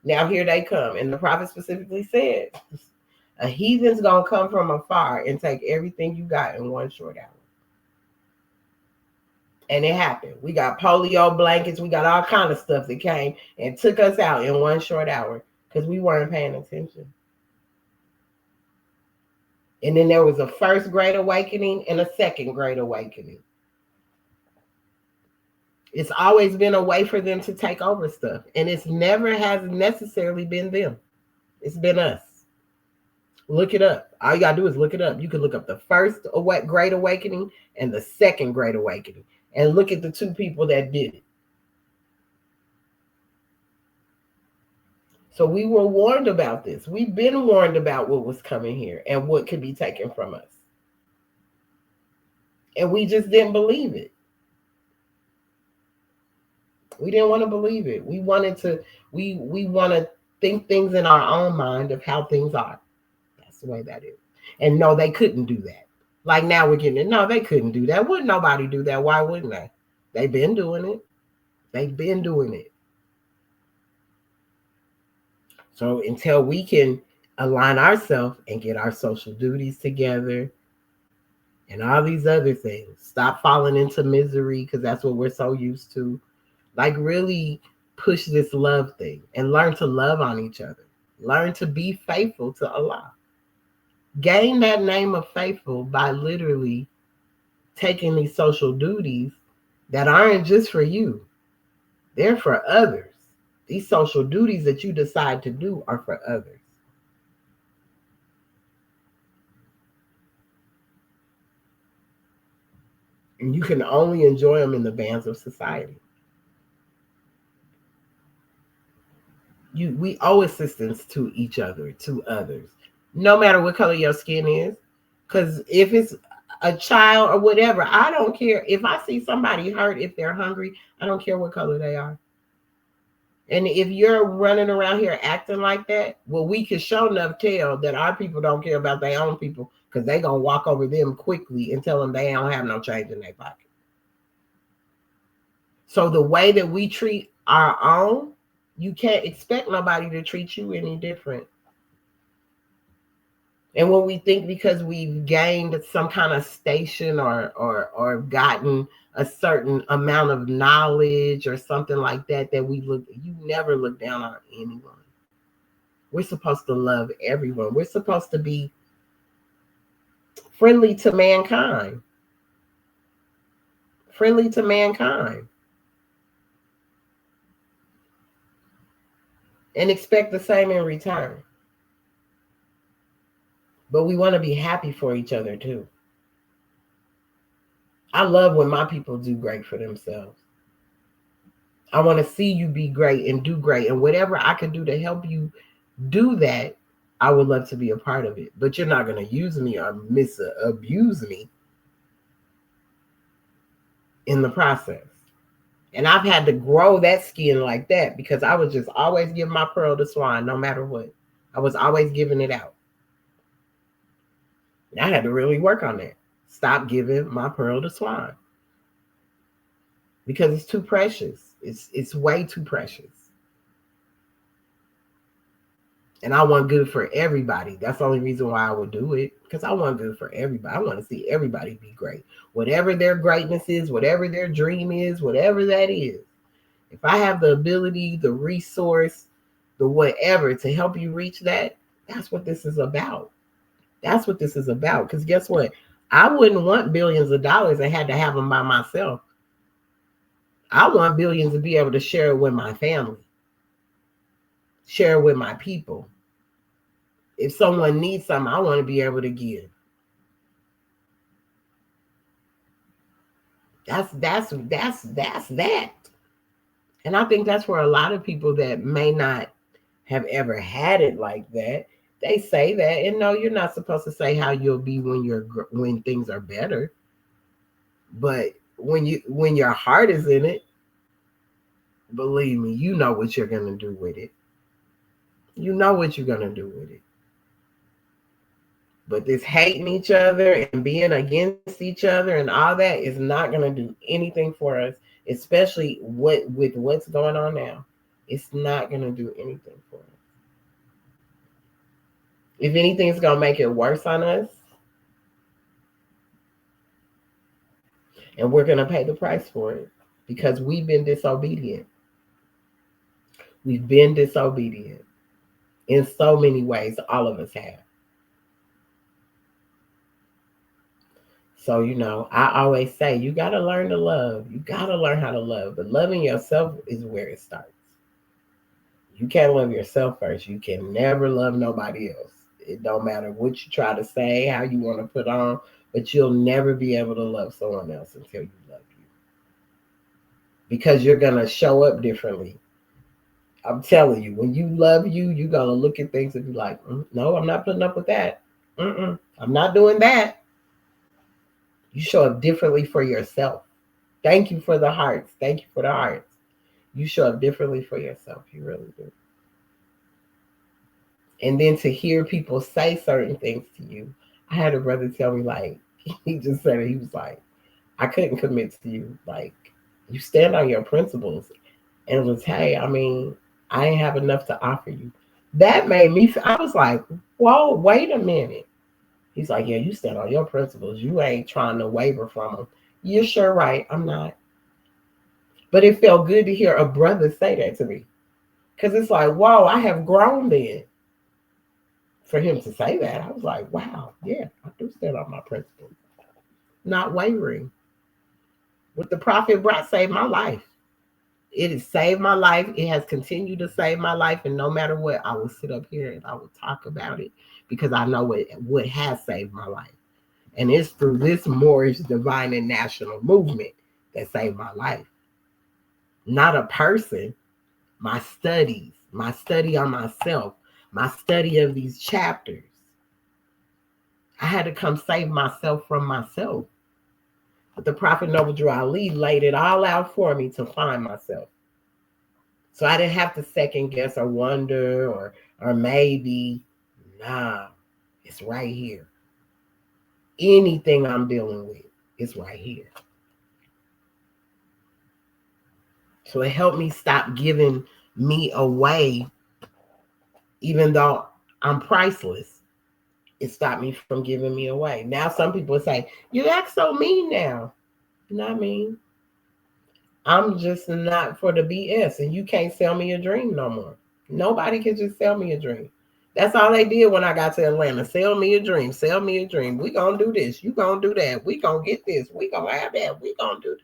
now here they come. And the prophet specifically said, a heathen's going to come from afar and take everything you got in one short hour. And it happened. We got polio blankets. We got all kind of stuff that came and took us out in one short hour because we weren't paying attention. And then there was a first great awakening and a second great awakening. It's always been a way for them to take over stuff. And it's never has necessarily been them. It's been us. Look it up. All you got to do is look it up. You can look up the first great awakening and the second great awakening and look at the two people that did it. So we were warned about this. We've been warned about what was coming here and what could be taken from us. And we just didn't believe it. We didn't want to believe it. We wanted to, we want to think things in our own mind of how things are. That's the way that is. And no, they couldn't do that. Like now we're getting it. No, they couldn't do that. Wouldn't nobody do that? Why wouldn't they? They've been doing it. They've been doing it. So until we can align ourselves and get our social duties together and all these other things, stop falling into misery because that's what we're so used to. Like really push this love thing and learn to love on each other. Learn to be faithful to Allah. Gain that name of faithful by literally taking these social duties that aren't just for you. They're for others. These social duties that you decide to do are for others. And you can only enjoy them in the bands of society. We owe assistance to each other, to others, no matter what color your skin is. Because if it's a child or whatever, I don't care. If I see somebody hurt, if they're hungry, I don't care what color they are. And if you're running around here acting like that, well, we can sure enough tell that our people don't care about their own people because they're going to walk over them quickly and tell them they don't have no change in their pocket. So the way that we treat our own, you can't expect nobody to treat you any different. And when we think because we've gained some kind of station or gotten a certain amount of knowledge or something like that, that you never look down on anyone. We're supposed to love everyone. We're supposed to be friendly to mankind. Friendly to mankind. And expect the same in return. But we want to be happy for each other too. I love when my people do great for themselves. I want to see you be great and do great. And whatever I can do to help you do that, I would love to be a part of it. But you're not going to use me or abuse me in the process. And I've had to grow that skin like that because I was just always giving my pearl to swine no matter what. I was always giving it out. And I had to really work on that. Stop giving my pearl to swine. Because it's too precious. It's way too precious. And I want good for everybody. That's the only reason why I would do it. Because I want good for everybody. I want to see everybody be great. Whatever their greatness is, whatever their dream is, whatever that is. If I have the ability, the resource, the whatever to help you reach that, that's what this is about. That's what this is about. Because guess what? I wouldn't want billions of dollars and had to have them by myself. I want billions to be able to share it with my family, share it with my people. If someone needs something, I want to be able to give. That's that. And I think that's where a lot of people that may not have ever had it like that, they say that. And no, you're not supposed to say how you'll be when things are better. But when your heart is in it, believe me, you know what you're going to do with it. You know what you're going to do with it. But this hating each other and being against each other and all that is not going to do anything for us, especially with what's going on now. It's not going to do anything for us. If anything, it's going to make it worse on us. And we're going to pay the price for it because we've been disobedient. We've been disobedient in so many ways. All of us have. So, I always say, you got to learn to love. You got to learn how to love. But loving yourself is where it starts. You can't love yourself first. You can never love nobody else. It don't matter what you try to say, how you want to put on, but you'll never be able to love someone else until you love you. Because you're going to show up differently. I'm telling you, when you love you, you're going to look at things and be like, no, I'm not putting up with that. I'm not doing that. You show up differently for yourself. Thank you for the hearts. Thank you for the hearts. You show up differently for yourself. You really do. And then to hear people say certain things to you. I had a brother tell me, like, he just said it. He was like, I couldn't commit to you. Like, you stand on your principles. And it was, hey, I ain't have enough to offer you. That made me, I was like, whoa, wait a minute. He's like, yeah, you stand on your principles. You ain't trying to waver from them. You're sure right. I'm not. But it felt good to hear a brother say that to me. Because it's like, whoa, I have grown then. For him to say that, I was like, wow, yeah, I do stand on my principles. Not wavering. What the prophet brought saved my life. It has saved my life. It has continued to save my life. And no matter what, I will sit up here and I will talk about it because I know what has saved my life. And it's through this Moorish divine and national movement that saved my life. Not a person, my studies, my study on myself, my study of these chapters. I had to come save myself from myself. But the Prophet Noble Drew Ali laid it all out for me to find myself. So I didn't have to second guess or wonder or maybe. Nah, it's right here. Anything I'm dealing with is right here. So it helped me stop giving me away, even though I'm priceless. it stopped me from giving me away. Now some people say, you act so mean now. Not mean. I'm just not for the BS, and you can't sell me a dream no more. Nobody can just sell me a dream. That's all they did when I got to Atlanta. Sell me a dream. Sell me a dream. We gonna do this. You gonna do that. We gonna get this. We gonna have that. We gonna do.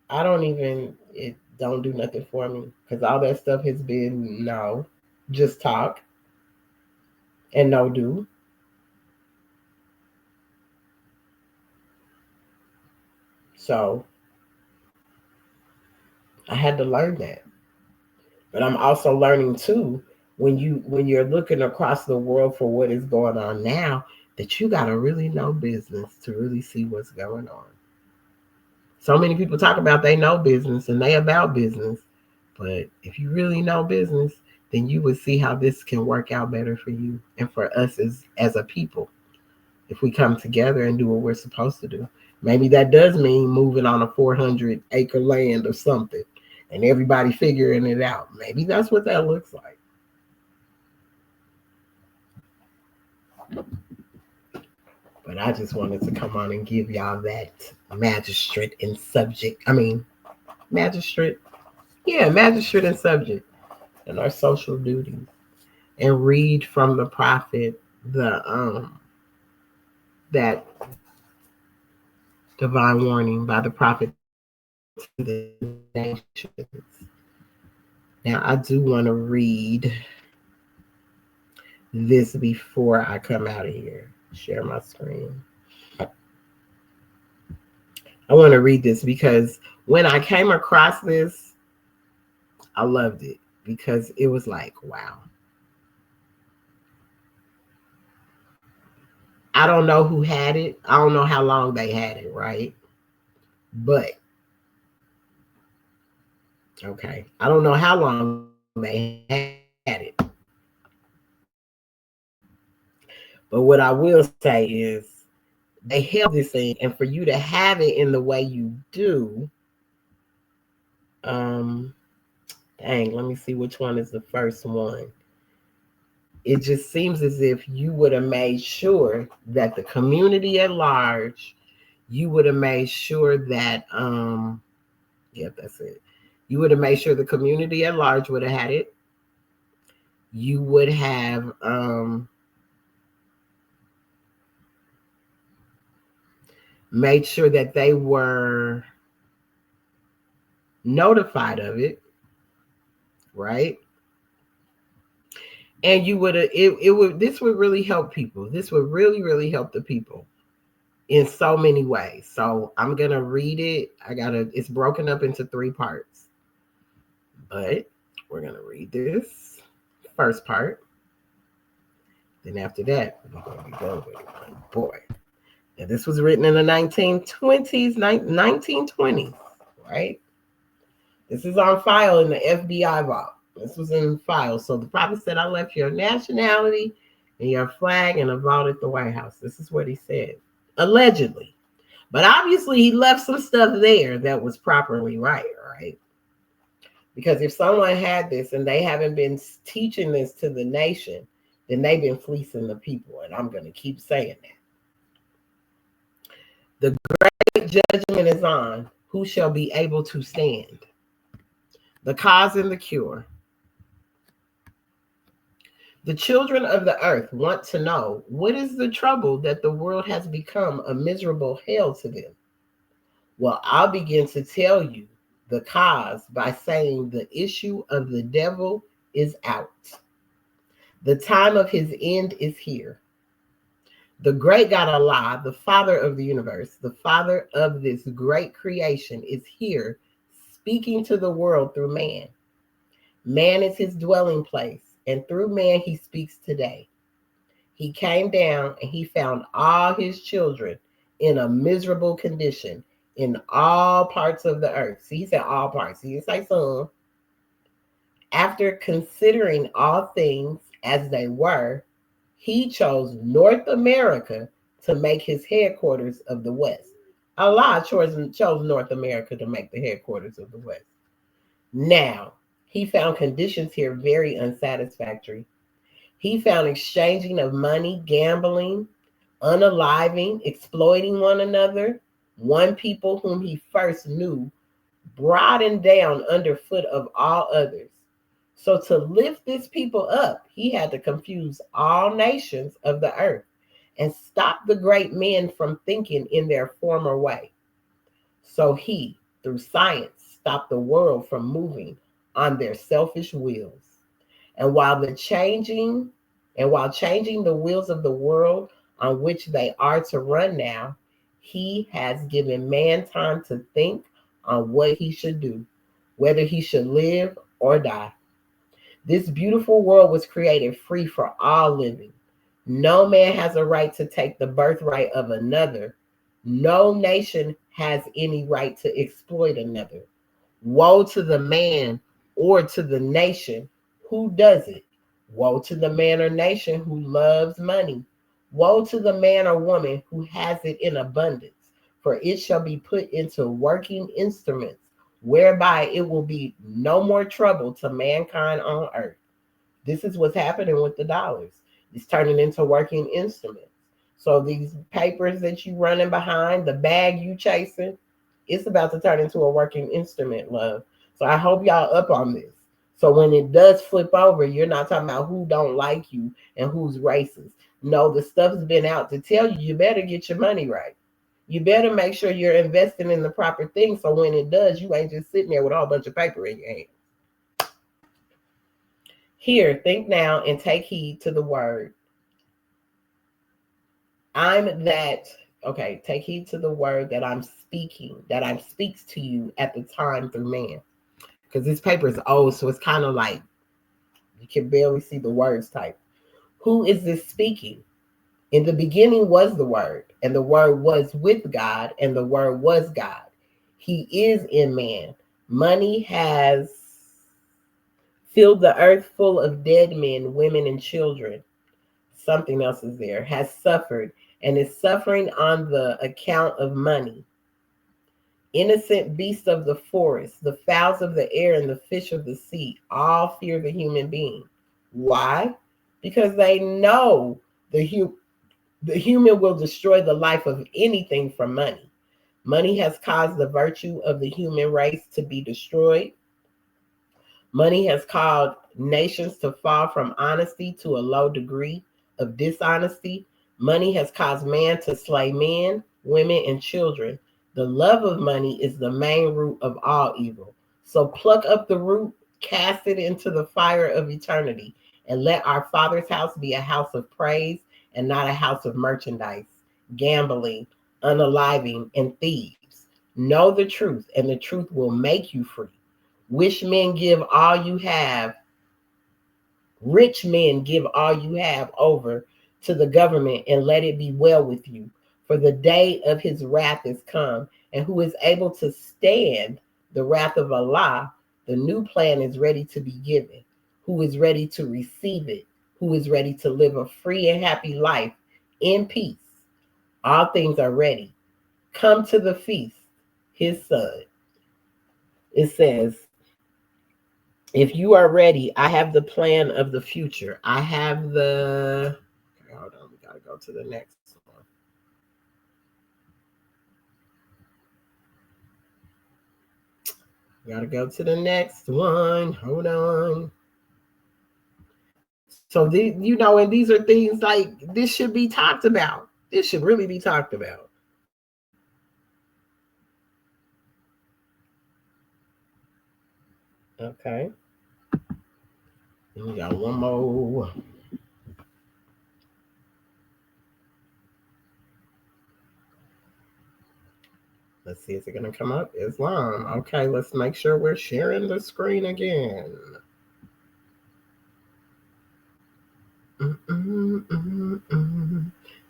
I don't even. It don't do nothing for me because all that stuff has been no, just talk and no do. So I had to learn that. But I'm also learning too when you're looking across the world for what is going on now, that you gotta really know business to really see what's going on. So many people talk about they know business and they about business, but if you really know business, then you would see how this can work out better for you and for us as a people. If we come together and do what we're supposed to do, maybe that does mean moving on a 400-acre land or something, and everybody figuring it out. Maybe that's what that looks like. But I just wanted to come on and give y'all that magistrate and subject. Magistrate. Yeah, magistrate and subject and our social duties. And read from the prophet that divine warning by the prophet to the nations. Now I do want to read this before I come out of here. Share my screen. I want to read this because when I came across this, I loved it because it was like, wow. I don't know who had it. I don't know how long they had it, right? But, okay. I don't know how long they had it. But what I will say is they held this thing, and for you to have it in the way you do, dang, let me see which one is the first one. It just seems as if you would have made sure that the community at large, you would have made sure that, that's it. You would have made sure the community at large would have had it. You would have made sure that they were notified of it, right? And you would this would really help people. This would really, really help the people in so many ways. So I'm gonna read it. It's broken up into 3 parts. But we're gonna read this first part. Then after that, we're gonna be done with it. Boy. And this was written in the 1920s, right? This is on file in the FBI vault. This was in file. So the prophet said, I left your nationality and your flag in a vault at the White House. This is what he said, allegedly. But obviously he left some stuff there that was properly right? Because if someone had this and they haven't been teaching this to the nation, then they've been fleecing the people. And I'm going to keep saying that. The great judgment is on. Who shall be able to stand? The cause and the cure. The children of the earth want to know, what is the trouble that the world has become a miserable hell to them? Well, I'll begin to tell you the cause by saying the issue of the devil is out. The time of his end is here. The great God Allah, the Father of the universe, the Father of this great creation, is here speaking to the world through man. Man is his dwelling place, and through man he speaks today. He came down and he found all his children in a miserable condition in all parts of the earth. See, he said all parts. He didn't say some. After considering all things as they were, he chose North America to make his headquarters of the West. Allah chose North America to make the headquarters of the West. Now, he found conditions here very unsatisfactory. He found exchanging of money, gambling, unaliving, exploiting one another, one people whom he first knew, broadened down underfoot of all others. So to lift this people up, he had to confuse all nations of the earth and stop the great men from thinking in their former way. So he, through science, stopped the world from moving on their selfish wheels. And while changing the wheels of the world on which they are to run now, he has given man time to think on what he should do, whether he should live or die. This beautiful world was created free for all living. No man has a right to take the birthright of another. No nation has any right to exploit another. Woe to the man or to the nation who does it. Woe to the man or nation who loves money. Woe to the man or woman who has it in abundance, for it shall be put into working instruments, whereby it will be no more trouble to mankind on earth. This is what's happening with the dollars. It's turning into working instruments. So these papers that you running behind, the bag you chasing, it's about to turn into a working instrument, love. So I hope y'all up on this. So when it does flip over, you're not talking about who don't like you and who's racist. No, the stuff's been out to tell you, you better get your money right. You better make sure you're investing in the proper thing. So when it does, you ain't just sitting there with a whole bunch of paper in your hand. Here, think now and take heed to the word. Take heed to the word that I'm speaking, that I speaks to you at the time through man. Because this paper is old, so it's kind of like you can barely see the words typed. Who is this speaking? In the beginning was the word, and the word was with God, and the word was God. He is in man. Money has filled the earth full of dead men, women, and children. Something else is there. Has suffered and is suffering on the account of money. Innocent beasts of the forest, the fowls of the air, and the fish of the sea all fear the human being. Why? Because they know the human will destroy the life of anything for money. Money has caused the virtue of the human race to be destroyed. Money has caused nations to fall from honesty to a low degree of dishonesty. Money has caused man to slay men, women, and children. The love of money is the main root of all evil. So pluck up the root, cast it into the fire of eternity, and let our Father's house be a house of praise and not a house of merchandise, gambling, unaliving, and thieves. Know the truth, and the truth will make you free. Rich men give all you have over to the government, and let it be well with you. For the day of his wrath is come, and who is able to stand the wrath of Allah? The new plan is ready to be given. Who is ready to receive it? Who is ready to live a free and happy life in peace? All things are ready. Come to the feast, his son. It says, if you are ready, I have the plan of the future. I have the... Okay, hold on. We got to go to the next one. We got to go to the next one. Hold on. So, and these are things like this should be talked about. This should really be talked about. Okay. And we got one more. Let's see, is it going to come up? Islam. Okay, let's make sure we're sharing the screen again.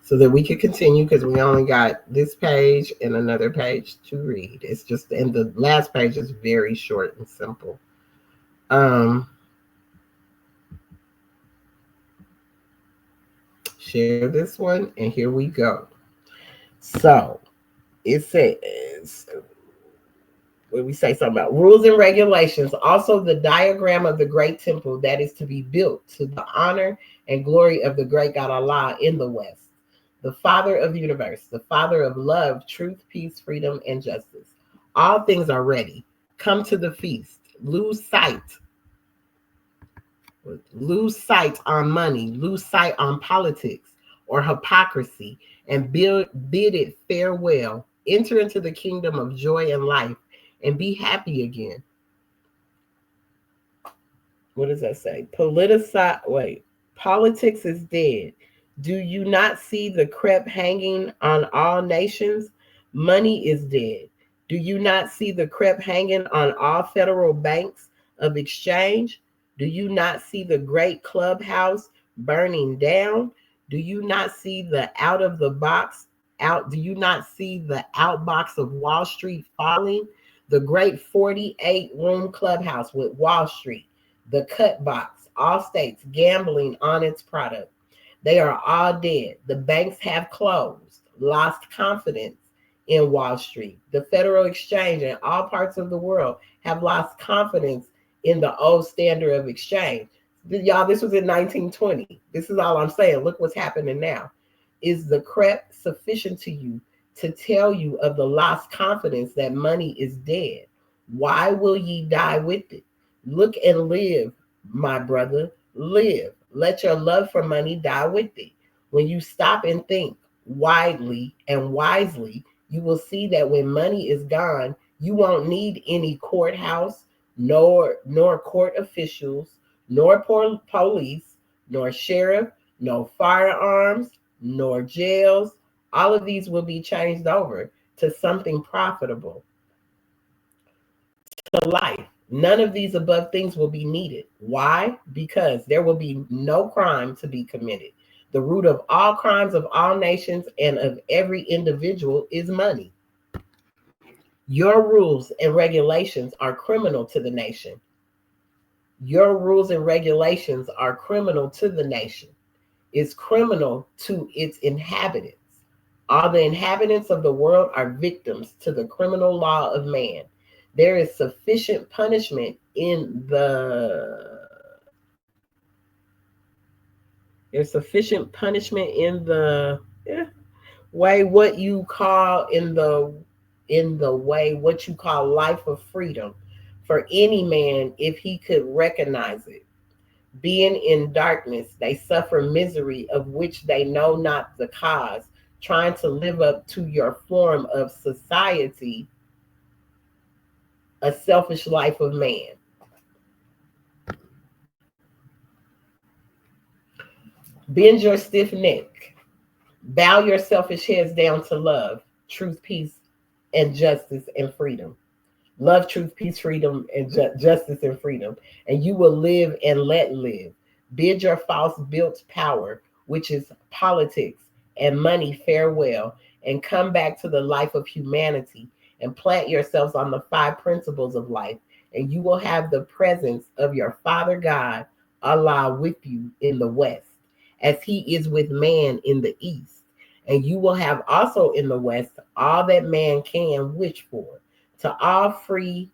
So that we can continue, because we only got this page and another page to read. It's just, and the last page is very short and simple. Share this one, and here we go. So it says, what we say something about rules and regulations, also the diagram of the great temple that is to be built to the honor and glory of the great God Allah in the West, the Father of the universe, the Father of love, truth, peace, freedom, and justice. All things are ready. Come to the feast. Lose sight on money, lose sight on politics or hypocrisy, and bid it farewell. Enter into the kingdom of joy and life and be happy again. What does that say? Politics is dead. Do you not see the crepe hanging on all nations? Money is dead. Do you not see the crepe hanging on all federal banks of exchange? Do you not see the great clubhouse burning down? Do you not see the do you not see the outbox of Wall Street falling? The great 48-room clubhouse with Wall Street, the cut box, all states gambling on its product. They are all dead. The banks have closed, lost confidence in Wall Street. The Federal Exchange and all parts of the world have lost confidence in the old standard of exchange. Y'all, this was in 1920. This is all I'm saying. Look what's happening now. Is the crepe sufficient to you to tell you of the lost confidence that money is dead? Why will ye die with it? Look and live, my brother, live. Let your love for money die with it. When you stop and think widely and wisely, you will see that when money is gone, you won't need any courthouse, nor court officials, nor police, nor sheriff, no firearms, nor jails. All of these will be changed over to something profitable to life. None of these above things will be needed. Why? Because there will be no crime to be committed. The root of all crimes of all nations and of every individual is money. Your rules and regulations are criminal to the nation. Your rules and regulations are criminal to the nation. It's criminal to its inhabitants. All the inhabitants of the world are victims to the criminal law of man. There is sufficient punishment in the way what you call what you call life of freedom for any man if he could recognize it. Being in darkness, they suffer misery of which they know not the cause, trying to live up to your form of society, a selfish life of man. Bend your stiff neck. Bow your selfish heads down to love, truth, peace, and justice and freedom. Love, truth, peace, freedom, and justice and freedom. And you will live and let live. Bid your false built power, which is politics and money, farewell, and come back to the life of humanity and plant yourselves on the 5 principles of life. And you will have the presence of your Father God, Allah, with you in the West, as he is with man in the East. And you will have also in the West all that man can wish for. To all free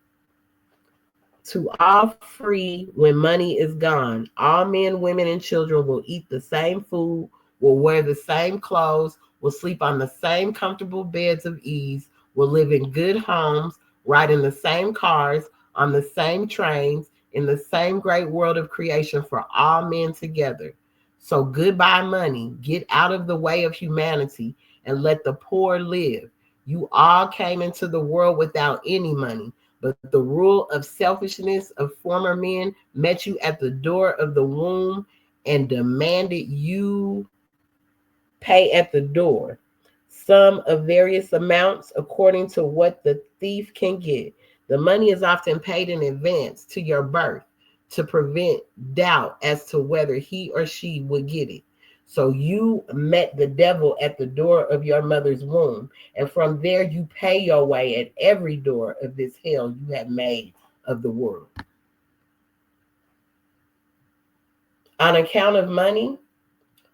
when money is gone. All men, women, and children will eat the same food, will wear the same clothes, will sleep on the same comfortable beds of ease, will live in good homes, ride in the same cars, on the same trains, in the same great world of creation for all men together. So goodbye money, get out of the way of humanity and let the poor live. You all came into the world without any money, but the rule of selfishness of former men met you at the door of the womb and demanded you pay at the door, some of various amounts according to what the thief can get. The money is often paid in advance to your birth to prevent doubt as to whether he or she would get it. So you met the devil at the door of your mother's womb, and from there you pay your way at every door of this hell you have made of the world. On account of money,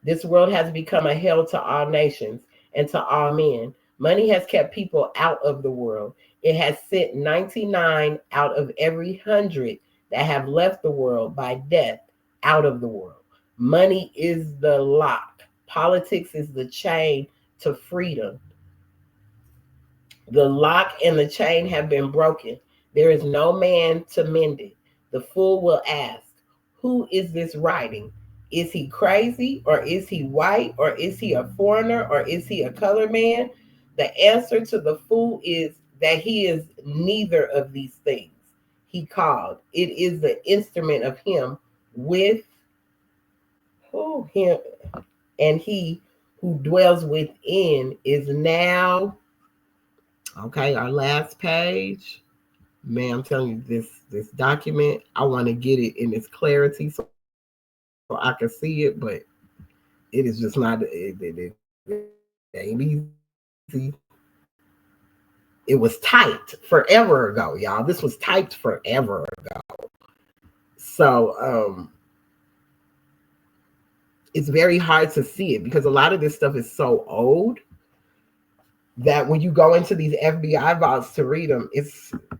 this world has become a hell to all nations and to all men. Money has kept people out of the world. It has sent 99 out of every 100 that have left the world by death out of the world. Money is the lock. Politics is the chain to freedom. The lock and the chain have been broken. There is no man to mend it. The fool will ask, who is this writing? Is he crazy, or is he white, or is he a foreigner, or is he a colored man? The answer to the fool is that he is neither of these things. He called. It is the instrument of him with who him, and he who dwells within is now. Okay, our last page. Man, I'm telling you, this document, I want to get it in its clarity so I can see it, but it is just not. It ain't easy. It was typed forever ago, y'all. This was typed forever ago. So it's very hard to see it because a lot of this stuff is so old that when you go into these FBI vaults to read them,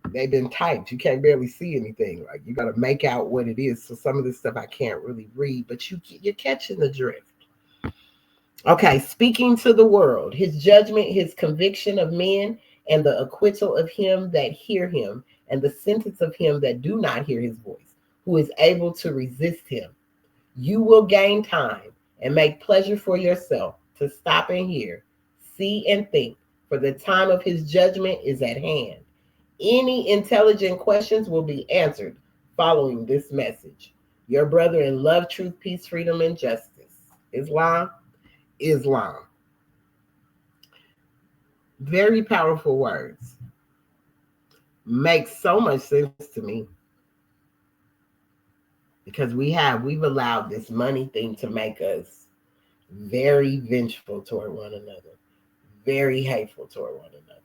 they've been typed. You can't barely see anything. Like you got to make out what it is. So some of this stuff I can't really read, but you're catching the drift. Okay, speaking to the world, his judgment, his conviction of men, and the acquittal of him that hear him, and the sentence of him that do not hear his voice, who is able to resist him. You will gain time and make pleasure for yourself to stop and hear, see and think, for the time of his judgment is at hand. Any intelligent questions will be answered following this message. Your brother in love, truth, peace, freedom, and justice. Islam. Very powerful words. Makes so much sense to me. Because we've allowed this money thing to make us very vengeful toward one another, very hateful toward one another.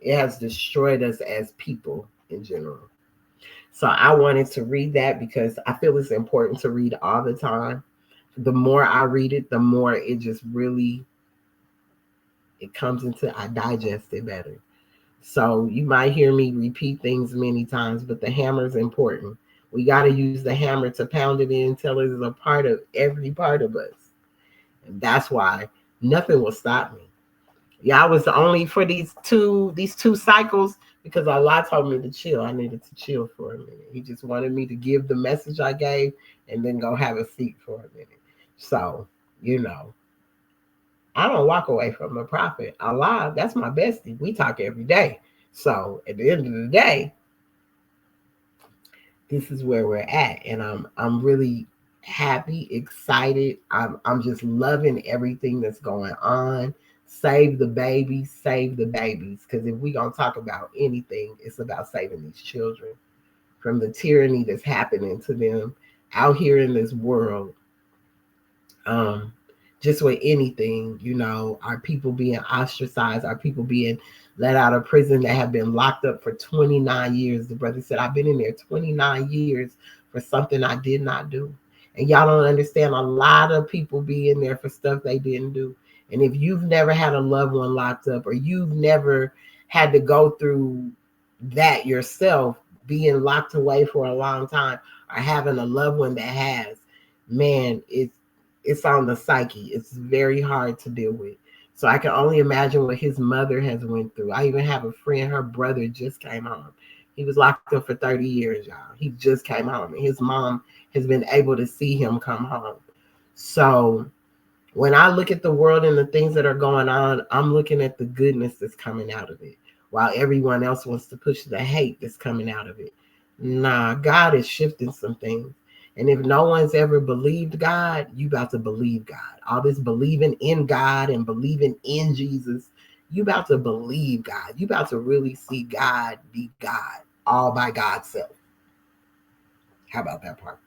It has destroyed us as people in general. So I wanted to read that because I feel it's important to read all the time. The more I read it, the more it just really, it comes into, I digest it better. So you might hear me repeat things many times, but the hammer is important. We got to use the hammer to pound it in until it is a part of every part of us. And that's why nothing will stop me. Yeah, I was only for these two cycles because Allah told me to chill. I needed to chill for a minute. He just wanted me to give the message I gave and then go have a seat for a minute. So, I don't walk away from the prophet. Allah, that's my bestie. We talk every day. So at the end of the day, this is where we're at. And I'm really happy, excited. I'm just loving everything that's going on. Save the babies, save the babies. Because if we're going to talk about anything, it's about saving these children from the tyranny that's happening to them out here in this world. Just with anything, our people being ostracized, our people being let out of prison that have been locked up for 29 years. The brother said, I've been in there 29 years for something I did not do. And y'all don't understand, a lot of people be in there for stuff they didn't do. And if you've never had a loved one locked up, or you've never had to go through that yourself, being locked away for a long time, or having a loved one that has, man, it's on the psyche. It's very hard to deal with. So I can only imagine what his mother has went through. I even have a friend, her brother just came home. He was locked up for 30 years, y'all. He just came home. And his mom has been able to see him come home. So when I look at the world and the things that are going on, I'm looking at the goodness that's coming out of it, while everyone else wants to push the hate that's coming out of it. Nah, God is shifting some things. And if no one's ever believed God, you about to believe God. All this believing in God and believing in Jesus, you about to believe God. You about to really see God be God, all by God's self. How about that part?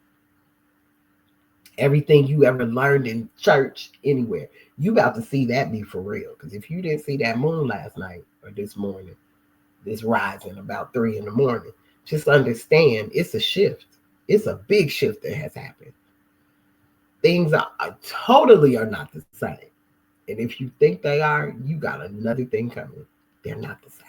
Everything you ever learned in church, anywhere, you about to see that be for real. Because if you didn't see that moon last night or this morning, this rising about 3 a.m, just understand it's a shift. It's a big shift that has happened. Things are totally not the same. And if you think they are, you got another thing coming. They're not the same.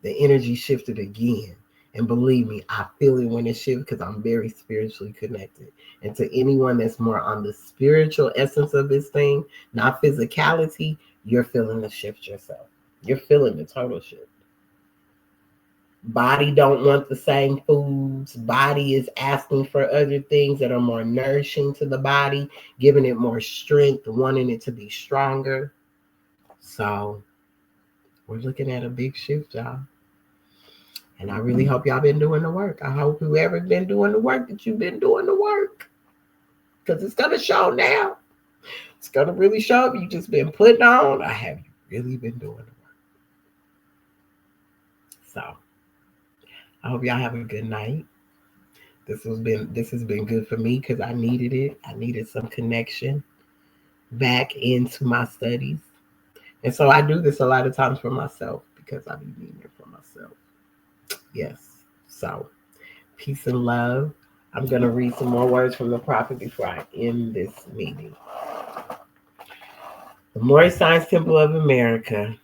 the energy shifted again. And believe me, I feel it when it shifts because I'm very spiritually connected. And to anyone that's more on the spiritual essence of this thing, not physicality, you're feeling the shift yourself. You're feeling the total shift. Body don't want the same foods. Body is asking for other things that are more nourishing to the body, giving it more strength, wanting it to be stronger. So we're looking at a big shift, y'all. And I really hope y'all been doing the work. I hope whoever been doing the work, that you've been doing the work. Because it's going to show now. It's going to really show if you just been putting on, or have you really been doing the work. So I hope y'all have a good night. This has been good for me because I needed it. I needed some connection back into my studies. And so I do this a lot of times for myself because I be needing it for myself. Yes. So peace and love. I'm going to read some more words from the prophet before I end this meeting. The Moorish Science Temple of America.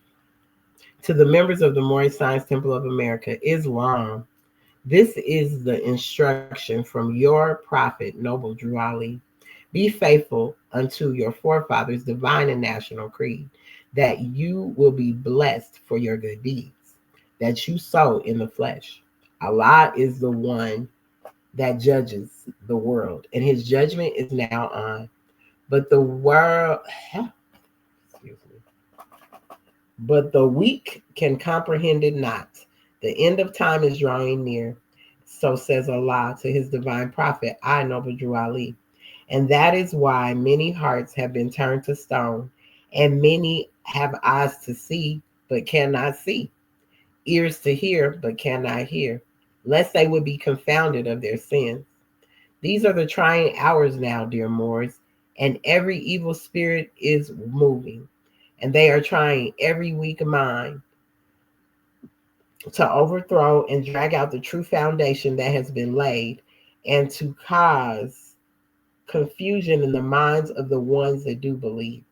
To the members of the Moorish Science Temple of America, Islam, this is the instruction from your prophet, Noble Drew Ali. Be faithful unto your forefathers' divine and national creed, that you will be blessed for your good deeds, that you sow in the flesh. Allah is the one that judges the world, and his judgment is now on. But the world, but the weak can comprehend it not. The end of time is drawing near. So says Allah to his divine prophet, I, Noble Drew Ali. And that is why many hearts have been turned to stone, and many have eyes to see, but cannot see, ears to hear, but cannot hear, lest they would be confounded of their sins. These are the trying hours now, dear Moors, and every evil spirit is moving, and they are trying every weak mind to overthrow and drag out the true foundation that has been laid, and to cause confusion in the minds of the ones that do believe.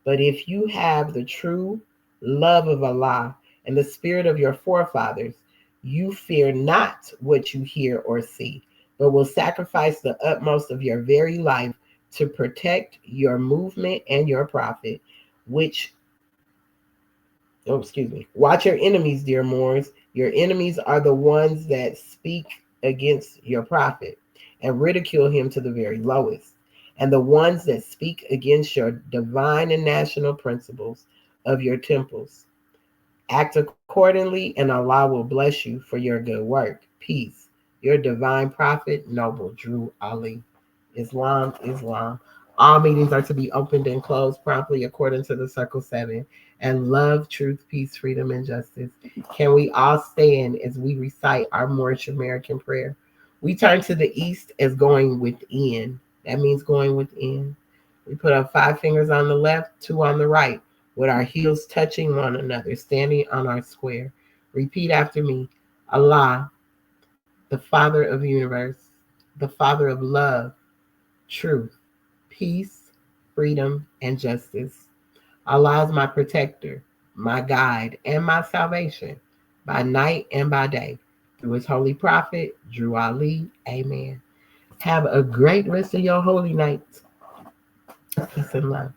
But if you have the true love of Allah and the spirit of your forefathers, you fear not what you hear or see, but will sacrifice the utmost of your very life to protect your movement and your profit, Watch your enemies, dear Moors. Your enemies are the ones that speak against your prophet and ridicule him to the very lowest, and the ones that speak against your divine and national principles of your temples. Act accordingly, and Allah will bless you for your good work. Peace. Your divine prophet, Noble Drew Ali. Islam, Islam. All meetings are to be opened and closed promptly according to the Circle 7. And love, truth, peace, freedom, and justice. Can we all stand as we recite our Moorish American prayer? We turn to the east as going within. That means going within. We put up 5 fingers on the left, 2 on the right, with our heels touching one another, standing on our square. Repeat after me. Allah, the Father of the universe, the Father of love, truth, peace, freedom, and justice. Allah is my protector, my guide, and my salvation, by night and by day. Through his holy prophet, Drew Ali. Amen. Have a great rest of your holy night. Peace and love.